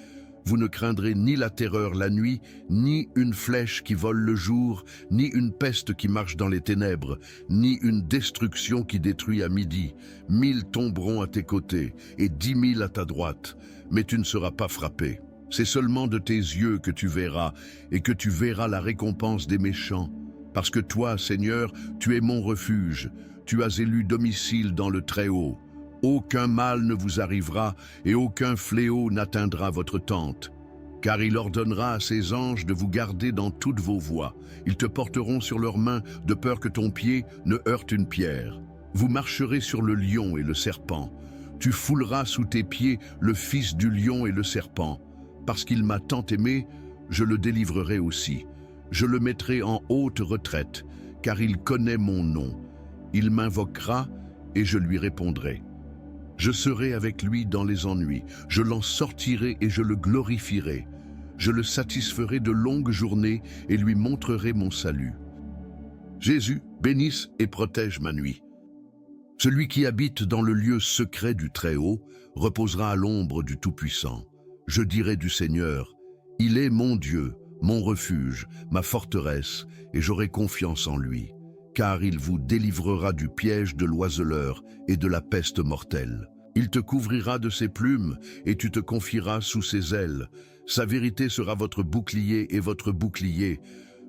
Vous ne craindrez ni la terreur la nuit, ni une flèche qui vole le jour, ni une peste qui marche dans les ténèbres, ni une destruction qui détruit à midi. 1000 tomberont à tes côtés, et 10 000 à ta droite, mais tu ne seras pas frappé. C'est seulement de tes yeux que tu verras, et que tu verras la récompense des méchants. Parce que toi, Seigneur, tu es mon refuge, tu as élu domicile dans le Très-Haut. Aucun mal ne vous arrivera, et aucun fléau n'atteindra votre tente. Car il ordonnera à ses anges de vous garder dans toutes vos voies. Ils te porteront sur leurs mains, de peur que ton pied ne heurte une pierre. Vous marcherez sur le lion et le serpent. Tu fouleras sous tes pieds le fils du lion et le serpent. Parce qu'il m'a tant aimé, je le délivrerai aussi. Je le mettrai en haute retraite, car il connaît mon nom. Il m'invoquera et je lui répondrai. Je serai avec lui dans les ennuis, je l'en sortirai et je le glorifierai. Je le satisferai de longues journées et lui montrerai mon salut. Jésus, bénisse et protège ma nuit. Celui qui habite dans le lieu secret du Très-Haut reposera à l'ombre du Tout-Puissant. Je dirai du Seigneur, il est mon Dieu, mon refuge, ma forteresse, et j'aurai confiance en lui, car il vous délivrera du piège de l'oiseleur et de la peste mortelle. Il te couvrira de ses plumes, et tu te confieras sous ses ailes. Sa vérité sera votre bouclier et votre bouclier.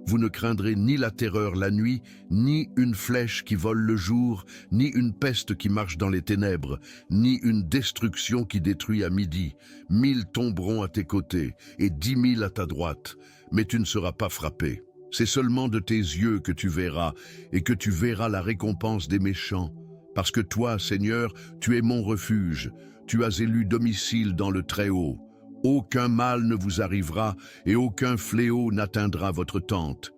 Vous ne craindrez ni la terreur la nuit, ni une flèche qui vole le jour, ni une peste qui marche dans les ténèbres, ni une destruction qui détruit à midi. 1000 tomberont à tes côtés, et 10 000 à ta droite, mais tu ne seras pas frappé. C'est seulement de tes yeux que tu verras, et que tu verras la récompense des méchants. Parce que toi, Seigneur, tu es mon refuge, tu as élu domicile dans le Très-Haut. Aucun mal ne vous arrivera et aucun fléau n'atteindra votre tente.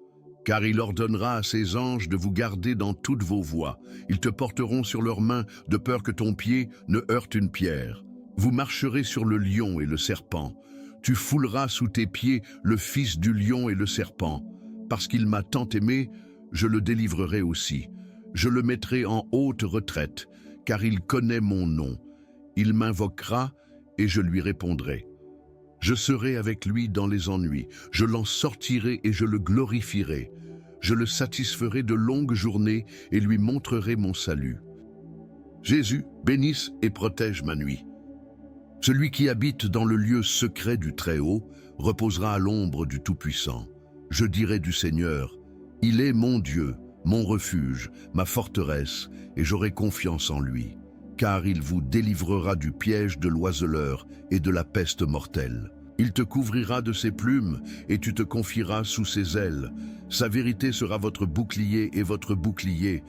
Car il ordonnera à ses anges de vous garder dans toutes vos voies. Ils te porteront sur leurs mains de peur que ton pied ne heurte une pierre. Vous marcherez sur le lion et le serpent. Tu fouleras sous tes pieds le fils du lion et le serpent. Parce qu'il m'a tant aimé, je le délivrerai aussi. Je le mettrai en haute retraite, car il connaît mon nom. Il m'invoquera et je lui répondrai. Je serai avec lui dans les ennuis, je l'en sortirai et je le glorifierai. Je le satisferai de longues journées et lui montrerai mon salut. Jésus, bénisse et protège ma nuit. Celui qui habite dans le lieu secret du Très-Haut reposera à l'ombre du Tout-Puissant. Je dirai du Seigneur, il est mon Dieu, mon refuge, ma forteresse, et j'aurai confiance en lui. car il vous délivrera du piège de l'oiseleur et de la peste mortelle. Il te couvrira de ses plumes, et tu te confieras sous ses ailes. Sa vérité sera votre bouclier et votre bouclier.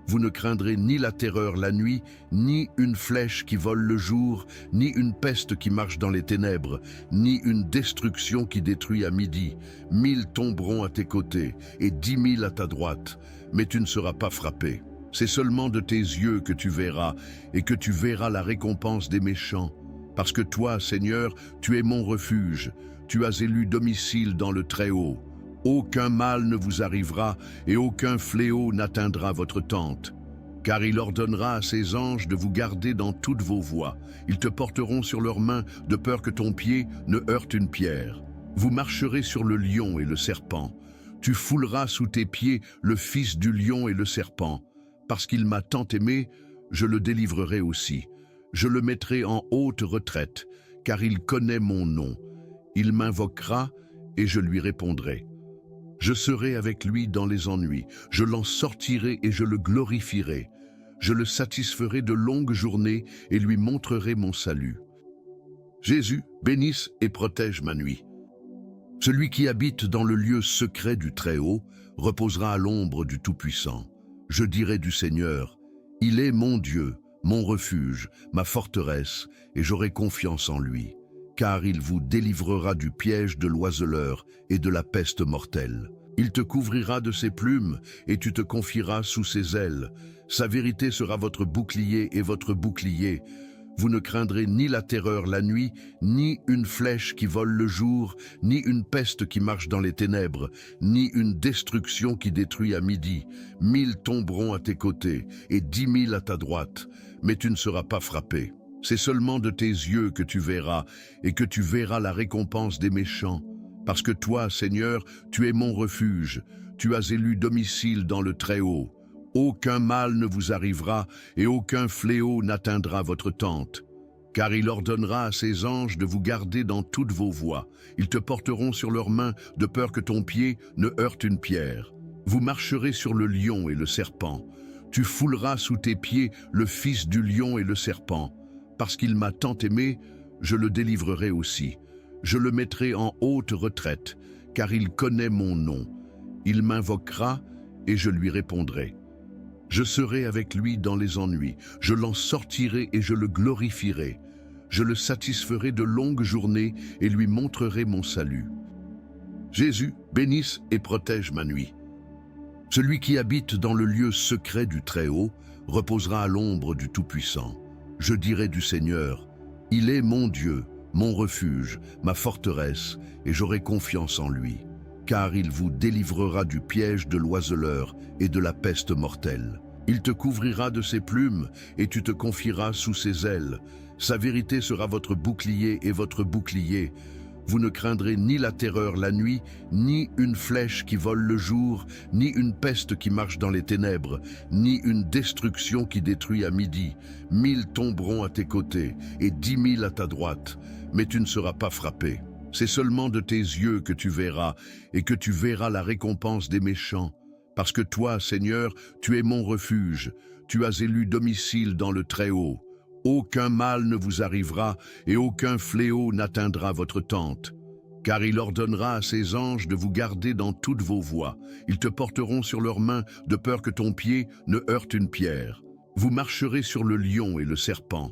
Vous ne craindrez ni la terreur la nuit, ni une flèche qui vole le jour, ni une peste qui marche dans les ténèbres, ni une destruction qui détruit à midi. 1000 tomberont à tes côtés, et 10 000 à ta droite, mais tu ne seras pas frappé. C'est seulement de tes yeux que tu verras, et que tu verras la récompense des méchants. Parce que toi, Seigneur, tu es mon refuge, tu as élu domicile dans le Très-Haut. Aucun mal ne vous arrivera et aucun fléau n'atteindra votre tente. Car il ordonnera à ses anges de vous garder dans toutes vos voies. Ils te porteront sur leurs mains de peur que ton pied ne heurte une pierre. Vous marcherez sur le lion et le serpent. Tu fouleras sous tes pieds le fils du lion et le serpent. Parce qu'il m'a tant aimé, je le délivrerai aussi. Je le mettrai en haute retraite, car il connaît mon nom. Il m'invoquera et je lui répondrai. Je serai avec lui dans les ennuis, je l'en sortirai et je le glorifierai. Je le satisferai de longues journées et lui montrerai mon salut. Jésus, bénisse et protège ma nuit. Celui qui habite dans le lieu secret du Très-Haut reposera à l'ombre du Tout-Puissant. Je dirai du Seigneur, il est mon Dieu, mon refuge, ma forteresse, et j'aurai confiance en lui, car il vous délivrera du piège de l'oiseleur et de la peste mortelle. Il te couvrira de ses plumes, et tu te confieras sous ses ailes. Sa vérité sera votre bouclier et votre bouclier. Vous ne craindrez ni la terreur la nuit, ni une flèche qui vole le jour, ni une peste qui marche dans les ténèbres, ni une destruction qui détruit à midi. 1000 tomberont à tes côtés, et 10 000 à ta droite, mais tu ne seras pas frappé. C'est seulement de tes yeux que tu verras, et que tu verras la récompense des méchants. Parce que toi, Seigneur, tu es mon refuge, tu as élu domicile dans le Très-Haut. Aucun mal ne vous arrivera et aucun fléau n'atteindra votre tente. Car il ordonnera à ses anges de vous garder dans toutes vos voies. Ils te porteront sur leurs mains de peur que ton pied ne heurte une pierre. Vous marcherez sur le lion et le serpent. Tu fouleras sous tes pieds le fils du lion et le serpent. Parce qu'il m'a tant aimé, je le délivrerai aussi. Je le mettrai en haute retraite, car il connaît mon nom. Il m'invoquera et je lui répondrai. Je serai avec lui dans les ennuis, je l'en sortirai et je le glorifierai. Je le satisferai de longues journées et lui montrerai mon salut. Jésus, bénisse et protège ma nuit. Celui qui habite dans le lieu secret du Très-Haut reposera à l'ombre du Tout-Puissant. Je dirai du Seigneur, il est mon Dieu, mon refuge, ma forteresse, et j'aurai confiance en lui. Car il vous délivrera du piège de l'oiseleur et de la peste mortelle. Il te couvrira de ses plumes, et tu te confieras sous ses ailes. Sa vérité sera votre bouclier et votre bouclier. Vous ne craindrez ni la terreur la nuit, ni une flèche qui vole le jour, ni une peste qui marche dans les ténèbres, ni une destruction qui détruit à midi. 1000 tomberont à tes côtés, et 10 000 à ta droite, mais tu ne seras pas frappé. C'est seulement de tes yeux que tu verras, et que tu verras la récompense des méchants. Parce que toi, Seigneur, tu es mon refuge, tu as élu domicile dans le Très-Haut. Aucun mal ne vous arrivera, et aucun fléau n'atteindra votre tente. Car il ordonnera à ses anges de vous garder dans toutes vos voies. Ils te porteront sur leurs mains de peur que ton pied ne heurte une pierre. Vous marcherez sur le lion et le serpent.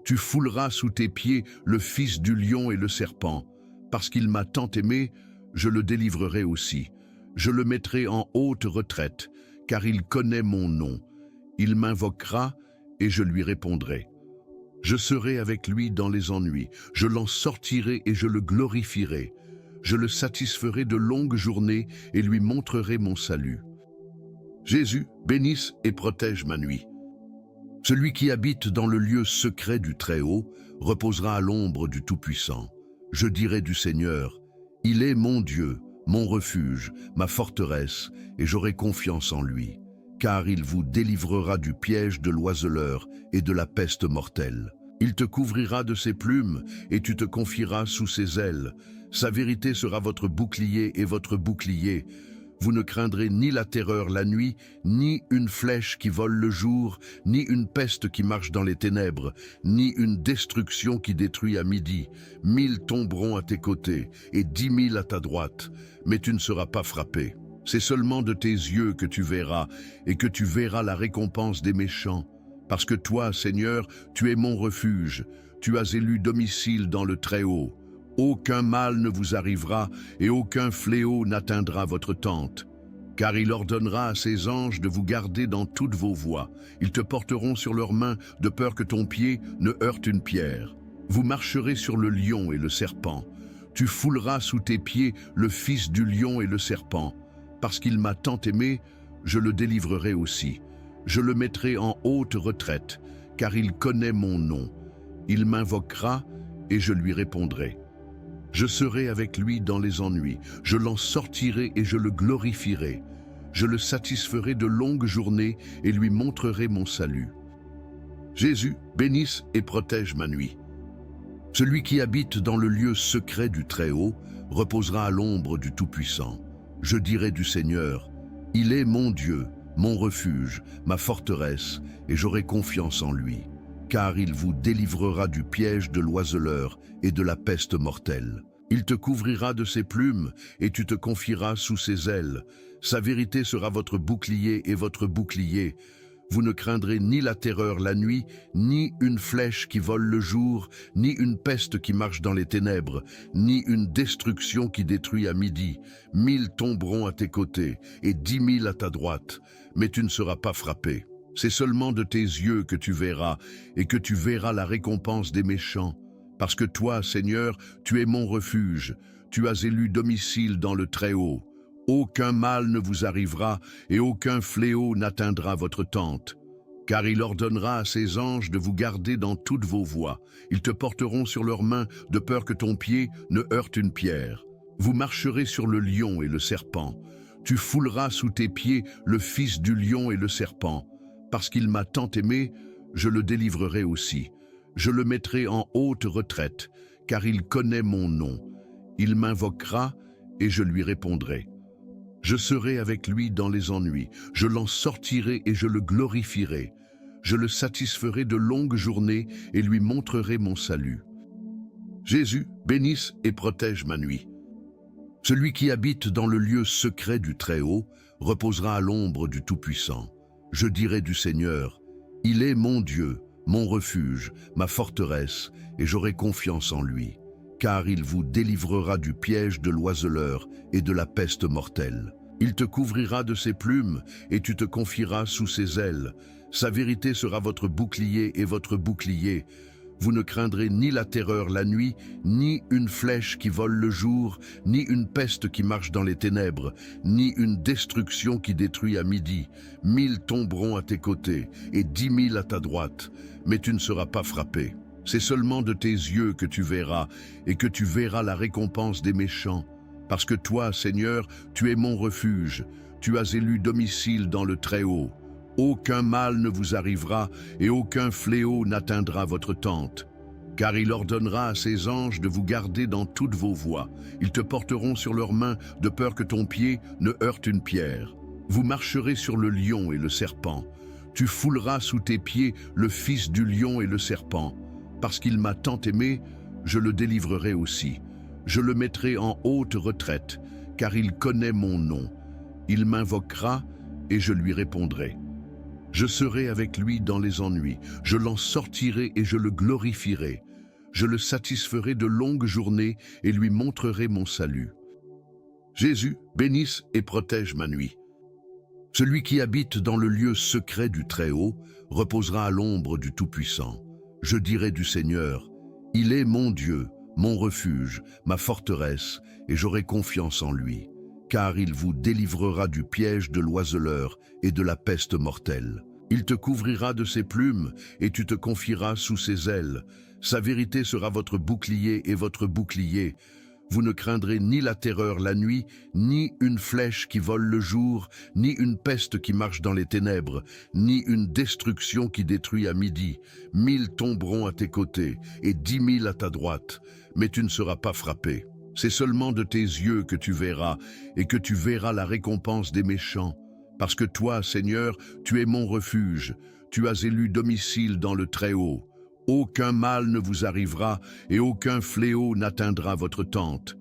Tu fouleras sous tes pieds le fils du lion et le serpent. Parce qu'il m'a tant aimé, je le délivrerai aussi. Je le mettrai en haute retraite, car il connaît mon nom. Il m'invoquera et je lui répondrai. Je serai avec lui dans les ennuis, je l'en sortirai et je le glorifierai. Je le satisferai de longues journées et lui montrerai mon salut. Jésus, bénisse et protège ma nuit. Celui qui habite dans le lieu secret du Très-Haut reposera à l'ombre du Tout-Puissant. Je dirai du Seigneur, il est mon Dieu, mon refuge, ma forteresse, et j'aurai confiance en lui. Car il vous délivrera du piège de l'oiseleur et de la peste mortelle. Il te couvrira de ses plumes, et tu te confieras sous ses ailes. Sa vérité sera votre bouclier et votre bouclier. Vous ne craindrez ni la terreur la nuit, ni une flèche qui vole le jour, ni une peste qui marche dans les ténèbres, ni une destruction qui détruit à midi. 1000 tomberont à tes côtés et 10 000 à ta droite, mais tu ne seras pas frappé. C'est seulement de tes yeux que tu verras, et que tu verras la récompense des méchants. Parce que toi, Seigneur, tu es mon refuge, tu as élu domicile dans le Très-Haut. Aucun mal ne vous arrivera et aucun fléau n'atteindra votre tente. Car il ordonnera à ses anges de vous garder dans toutes vos voies. Ils te porteront sur leurs mains de peur que ton pied ne heurte une pierre. Vous marcherez sur le lion et le serpent. Tu fouleras sous tes pieds le fils du lion et le serpent. Parce qu'il m'a tant aimé, je le délivrerai aussi. Je le mettrai en haute retraite, car il connaît mon nom. Il m'invoquera et je lui répondrai. Je serai avec lui dans les ennuis, je l'en sortirai et je le glorifierai. Je le satisferai de longues journées et lui montrerai mon salut. Jésus, bénisse et protège ma nuit. Celui qui habite dans le lieu secret du Très-Haut reposera à l'ombre du Tout-Puissant. Je dirai du Seigneur, il est mon Dieu, mon refuge, ma forteresse, et j'aurai confiance en lui. Car il vous délivrera du piège de l'oiseleur et de la peste mortelle. Il te couvrira de ses plumes et tu te confieras sous ses ailes. Sa vérité sera votre bouclier et votre bouclier. Vous ne craindrez ni la terreur la nuit, ni une flèche qui vole le jour, ni une peste qui marche dans les ténèbres, ni une destruction qui détruit à midi. 1000 tomberont à tes côtés et 10 000 à ta droite, mais tu ne seras pas frappé. C'est seulement de tes yeux que tu verras, et que tu verras la récompense des méchants. Parce que toi, Seigneur, tu es mon refuge, tu as élu domicile dans le Très-Haut. Aucun mal ne vous arrivera, et aucun fléau n'atteindra votre tente. Car il ordonnera à ses anges de vous garder dans toutes vos voies. Ils te porteront sur leurs mains, de peur que ton pied ne heurte une pierre. Vous marcherez sur le lion et le serpent. Tu fouleras sous tes pieds le fils du lion et le serpent. Parce qu'il m'a tant aimé, je le délivrerai aussi. Je le mettrai en haute retraite, car il connaît mon nom. Il m'invoquera et je lui répondrai. Je serai avec lui dans les ennuis, je l'en sortirai et je le glorifierai. Je le satisferai de longues journées et lui montrerai mon salut. Jésus, bénisse et protège ma nuit. Celui qui habite dans le lieu secret du Très-Haut reposera à l'ombre du Tout-Puissant. Je dirai du Seigneur, il est mon Dieu, mon refuge, ma forteresse, et j'aurai confiance en lui. Car il vous délivrera du piège de l'oiseleur et de la peste mortelle. Il te couvrira de ses plumes et tu te confieras sous ses ailes. Sa vérité sera votre bouclier et votre bouclier. Vous ne craindrez ni la terreur la nuit, ni une flèche qui vole le jour, ni une peste qui marche dans les ténèbres, ni une destruction qui détruit à midi. 1000 tomberont à tes côtés et 10 000 à ta droite, mais tu ne seras pas frappé. C'est seulement de tes yeux que tu verras, et que tu verras la récompense des méchants. Parce que toi, Seigneur, tu es mon refuge, tu as élu domicile dans le Très-Haut. Aucun mal ne vous arrivera et aucun fléau n'atteindra votre tente. Car il ordonnera à ses anges de vous garder dans toutes vos voies. Ils te porteront sur leurs mains de peur que ton pied ne heurte une pierre. Vous marcherez sur le lion et le serpent. Tu fouleras sous tes pieds le fils du lion et le serpent. Parce qu'il m'a tant aimé, je le délivrerai aussi. Je le mettrai en haute retraite, car il connaît mon nom. Il m'invoquera et je lui répondrai. Je serai avec lui dans les ennuis, je l'en sortirai et je le glorifierai. Je le satisferai de longues journées et lui montrerai mon salut. Jésus, bénisse et protège ma nuit. Celui qui habite dans le lieu secret du Très-Haut reposera à l'ombre du Tout-Puissant. Je dirai du Seigneur, il est mon Dieu, mon refuge, ma forteresse, et j'aurai confiance en lui. Car il vous délivrera du piège de l'oiseleur et de la peste mortelle. Il te couvrira de ses plumes et tu te confieras sous ses ailes. Sa vérité sera votre bouclier et votre bouclier. Vous ne craindrez ni la terreur la nuit, ni une flèche qui vole le jour, ni une peste qui marche dans les ténèbres, ni une destruction qui détruit à midi. 1000 tomberont à tes côtés et 10 000 à ta droite, mais tu ne seras pas frappé. C'est seulement de tes yeux que tu verras, et que tu verras la récompense des méchants. Parce que toi, Seigneur, tu es mon refuge, tu as élu domicile dans le Très-Haut. Aucun mal ne vous arrivera, et aucun fléau n'atteindra votre tente.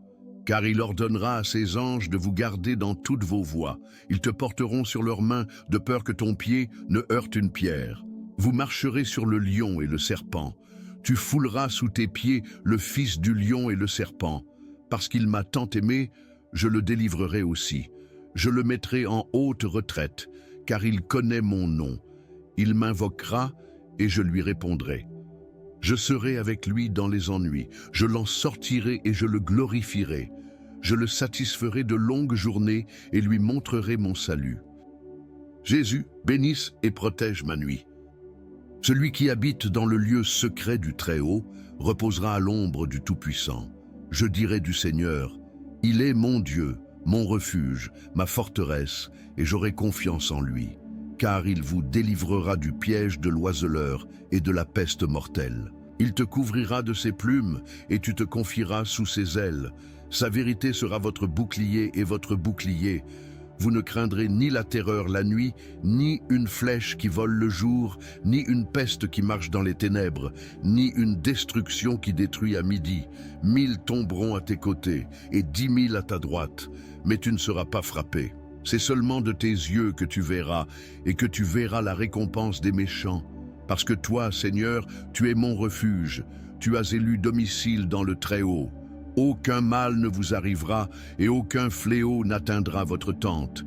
Car il ordonnera à ses anges de vous garder dans toutes vos voies. Ils te porteront sur leurs mains, de peur que ton pied ne heurte une pierre. Vous marcherez sur le lion et le serpent. Tu fouleras sous tes pieds le fils du lion et le serpent. Parce qu'il m'a tant aimé, je le délivrerai aussi. Je le mettrai en haute retraite, car il connaît mon nom. Il m'invoquera et je lui répondrai. Je serai avec lui dans les ennuis, je l'en sortirai et je le glorifierai. Je le satisferai de longues journées et lui montrerai mon salut. Jésus, bénisse et protège ma nuit. Celui qui habite dans le lieu secret du Très-Haut reposera à l'ombre du Tout-Puissant. Je dirai du Seigneur, il est mon Dieu, mon refuge, ma forteresse, et j'aurai confiance en lui. Car il vous délivrera du piège de l'oiseleur et de la peste mortelle. Il te couvrira de ses plumes et tu te confieras sous ses ailes. Sa vérité sera votre bouclier et votre bouclier. Vous ne craindrez ni la terreur la nuit, ni une flèche qui vole le jour, ni une peste qui marche dans les ténèbres, ni une destruction qui détruit à midi. 1000 tomberont à tes côtés et 10 000 à ta droite, mais tu ne seras pas frappé. C'est seulement de tes yeux que tu verras, et que tu verras la récompense des méchants. Parce que toi, Seigneur, tu es mon refuge, tu as élu domicile dans le Très-Haut. Aucun mal ne vous arrivera, et aucun fléau n'atteindra votre tente.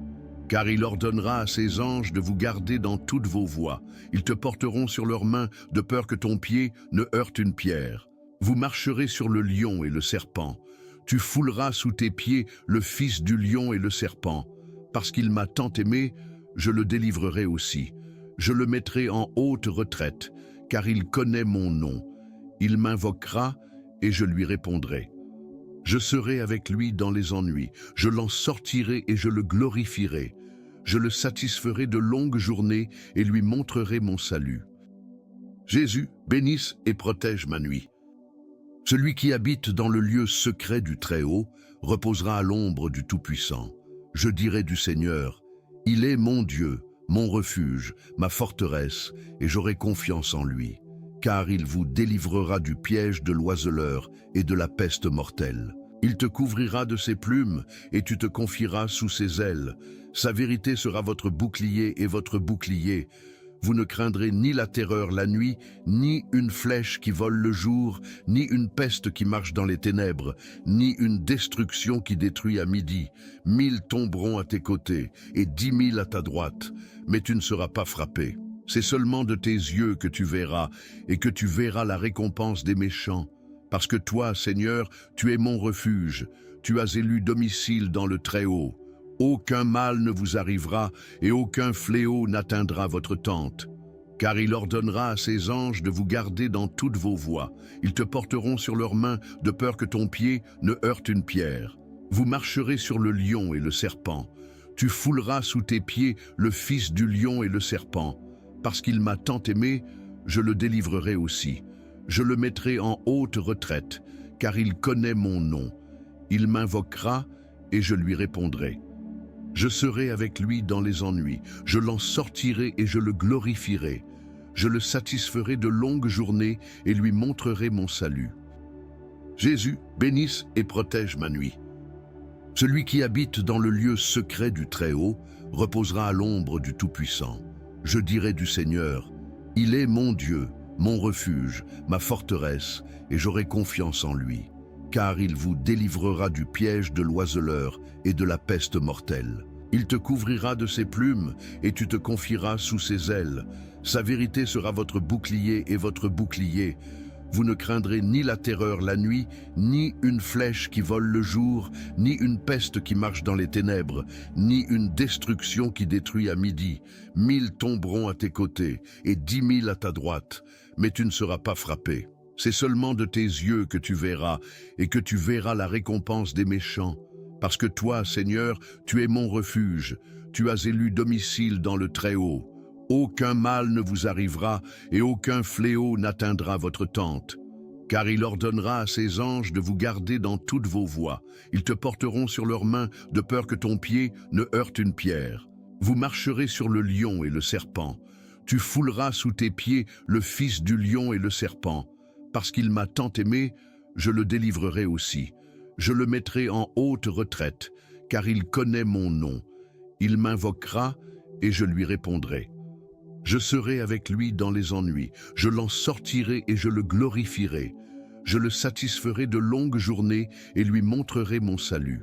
Car il ordonnera à ses anges de vous garder dans toutes vos voies. Ils te porteront sur leurs mains, de peur que ton pied ne heurte une pierre. Vous marcherez sur le lion et le serpent. Tu fouleras sous tes pieds le fils du lion et le serpent. Parce qu'il m'a tant aimé, je le délivrerai aussi. Je le mettrai en haute retraite, car il connaît mon nom. Il m'invoquera et je lui répondrai. Je serai avec lui dans les ennuis, je l'en sortirai et je le glorifierai. Je le satisferai de longues journées et lui montrerai mon salut. Jésus, bénisse et protège ma nuit. Celui qui habite dans le lieu secret du Très-Haut reposera à l'ombre du Tout-Puissant. Je dirai du Seigneur, il est mon Dieu, mon refuge, ma forteresse, et j'aurai confiance en lui. Car il vous délivrera du piège de l'oiseleur et de la peste mortelle. Il te couvrira de ses plumes et tu te confieras sous ses ailes. Sa vérité sera votre bouclier et votre bouclier. Vous ne craindrez ni la terreur la nuit, ni une flèche qui vole le jour, ni une peste qui marche dans les ténèbres, ni une destruction qui détruit à midi. 1000 tomberont à tes côtés et 10 000 à ta droite, mais tu ne seras pas frappé. C'est seulement de tes yeux que tu verras, et que tu verras la récompense des méchants. Parce que toi, Seigneur, tu es mon refuge, tu as élu domicile dans le Très-Haut. Aucun mal ne vous arrivera, et aucun fléau n'atteindra votre tente. Car il ordonnera à ses anges de vous garder dans toutes vos voies. Ils te porteront sur leurs mains, de peur que ton pied ne heurte une pierre. Vous marcherez sur le lion et le serpent. Tu fouleras sous tes pieds le fils du lion et le serpent. Parce qu'il m'a tant aimé, je le délivrerai aussi. Je le mettrai en haute retraite, car il connaît mon nom. Il m'invoquera et je lui répondrai. Je serai avec lui dans les ennuis, je l'en sortirai et je le glorifierai. Je le satisferai de longues journées et lui montrerai mon salut. Jésus, bénisse et protège ma nuit. Celui qui habite dans le lieu secret du Très-Haut reposera à l'ombre du Tout-Puissant. Je dirai du Seigneur, il est mon Dieu, mon refuge, ma forteresse, et j'aurai confiance en lui. Car il vous délivrera du piège de l'oiseleur et de la peste mortelle. Il te couvrira de ses plumes et tu te confieras sous ses ailes. Sa vérité sera votre bouclier et votre bouclier. Vous ne craindrez ni la terreur la nuit, ni une flèche qui vole le jour, ni une peste qui marche dans les ténèbres, ni une destruction qui détruit à midi. 1000 tomberont à tes côtés et 10 000 à ta droite, mais tu ne seras pas frappé. C'est seulement de tes yeux que tu verras, et que tu verras la récompense des méchants. Parce que toi, Seigneur, tu es mon refuge, tu as élu domicile dans le Très-Haut. Aucun mal ne vous arrivera, et aucun fléau n'atteindra votre tente. Car il ordonnera à ses anges de vous garder dans toutes vos voies. Ils te porteront sur leurs mains, de peur que ton pied ne heurte une pierre. Vous marcherez sur le lion et le serpent. Tu fouleras sous tes pieds le fils du lion et le serpent. Parce qu'il m'a tant aimé, je le délivrerai aussi. Je le mettrai en haute retraite, car il connaît mon nom. Il m'invoquera et je lui répondrai. Je serai avec lui dans les ennuis, je l'en sortirai et je le glorifierai. Je le satisferai de longues journées et lui montrerai mon salut.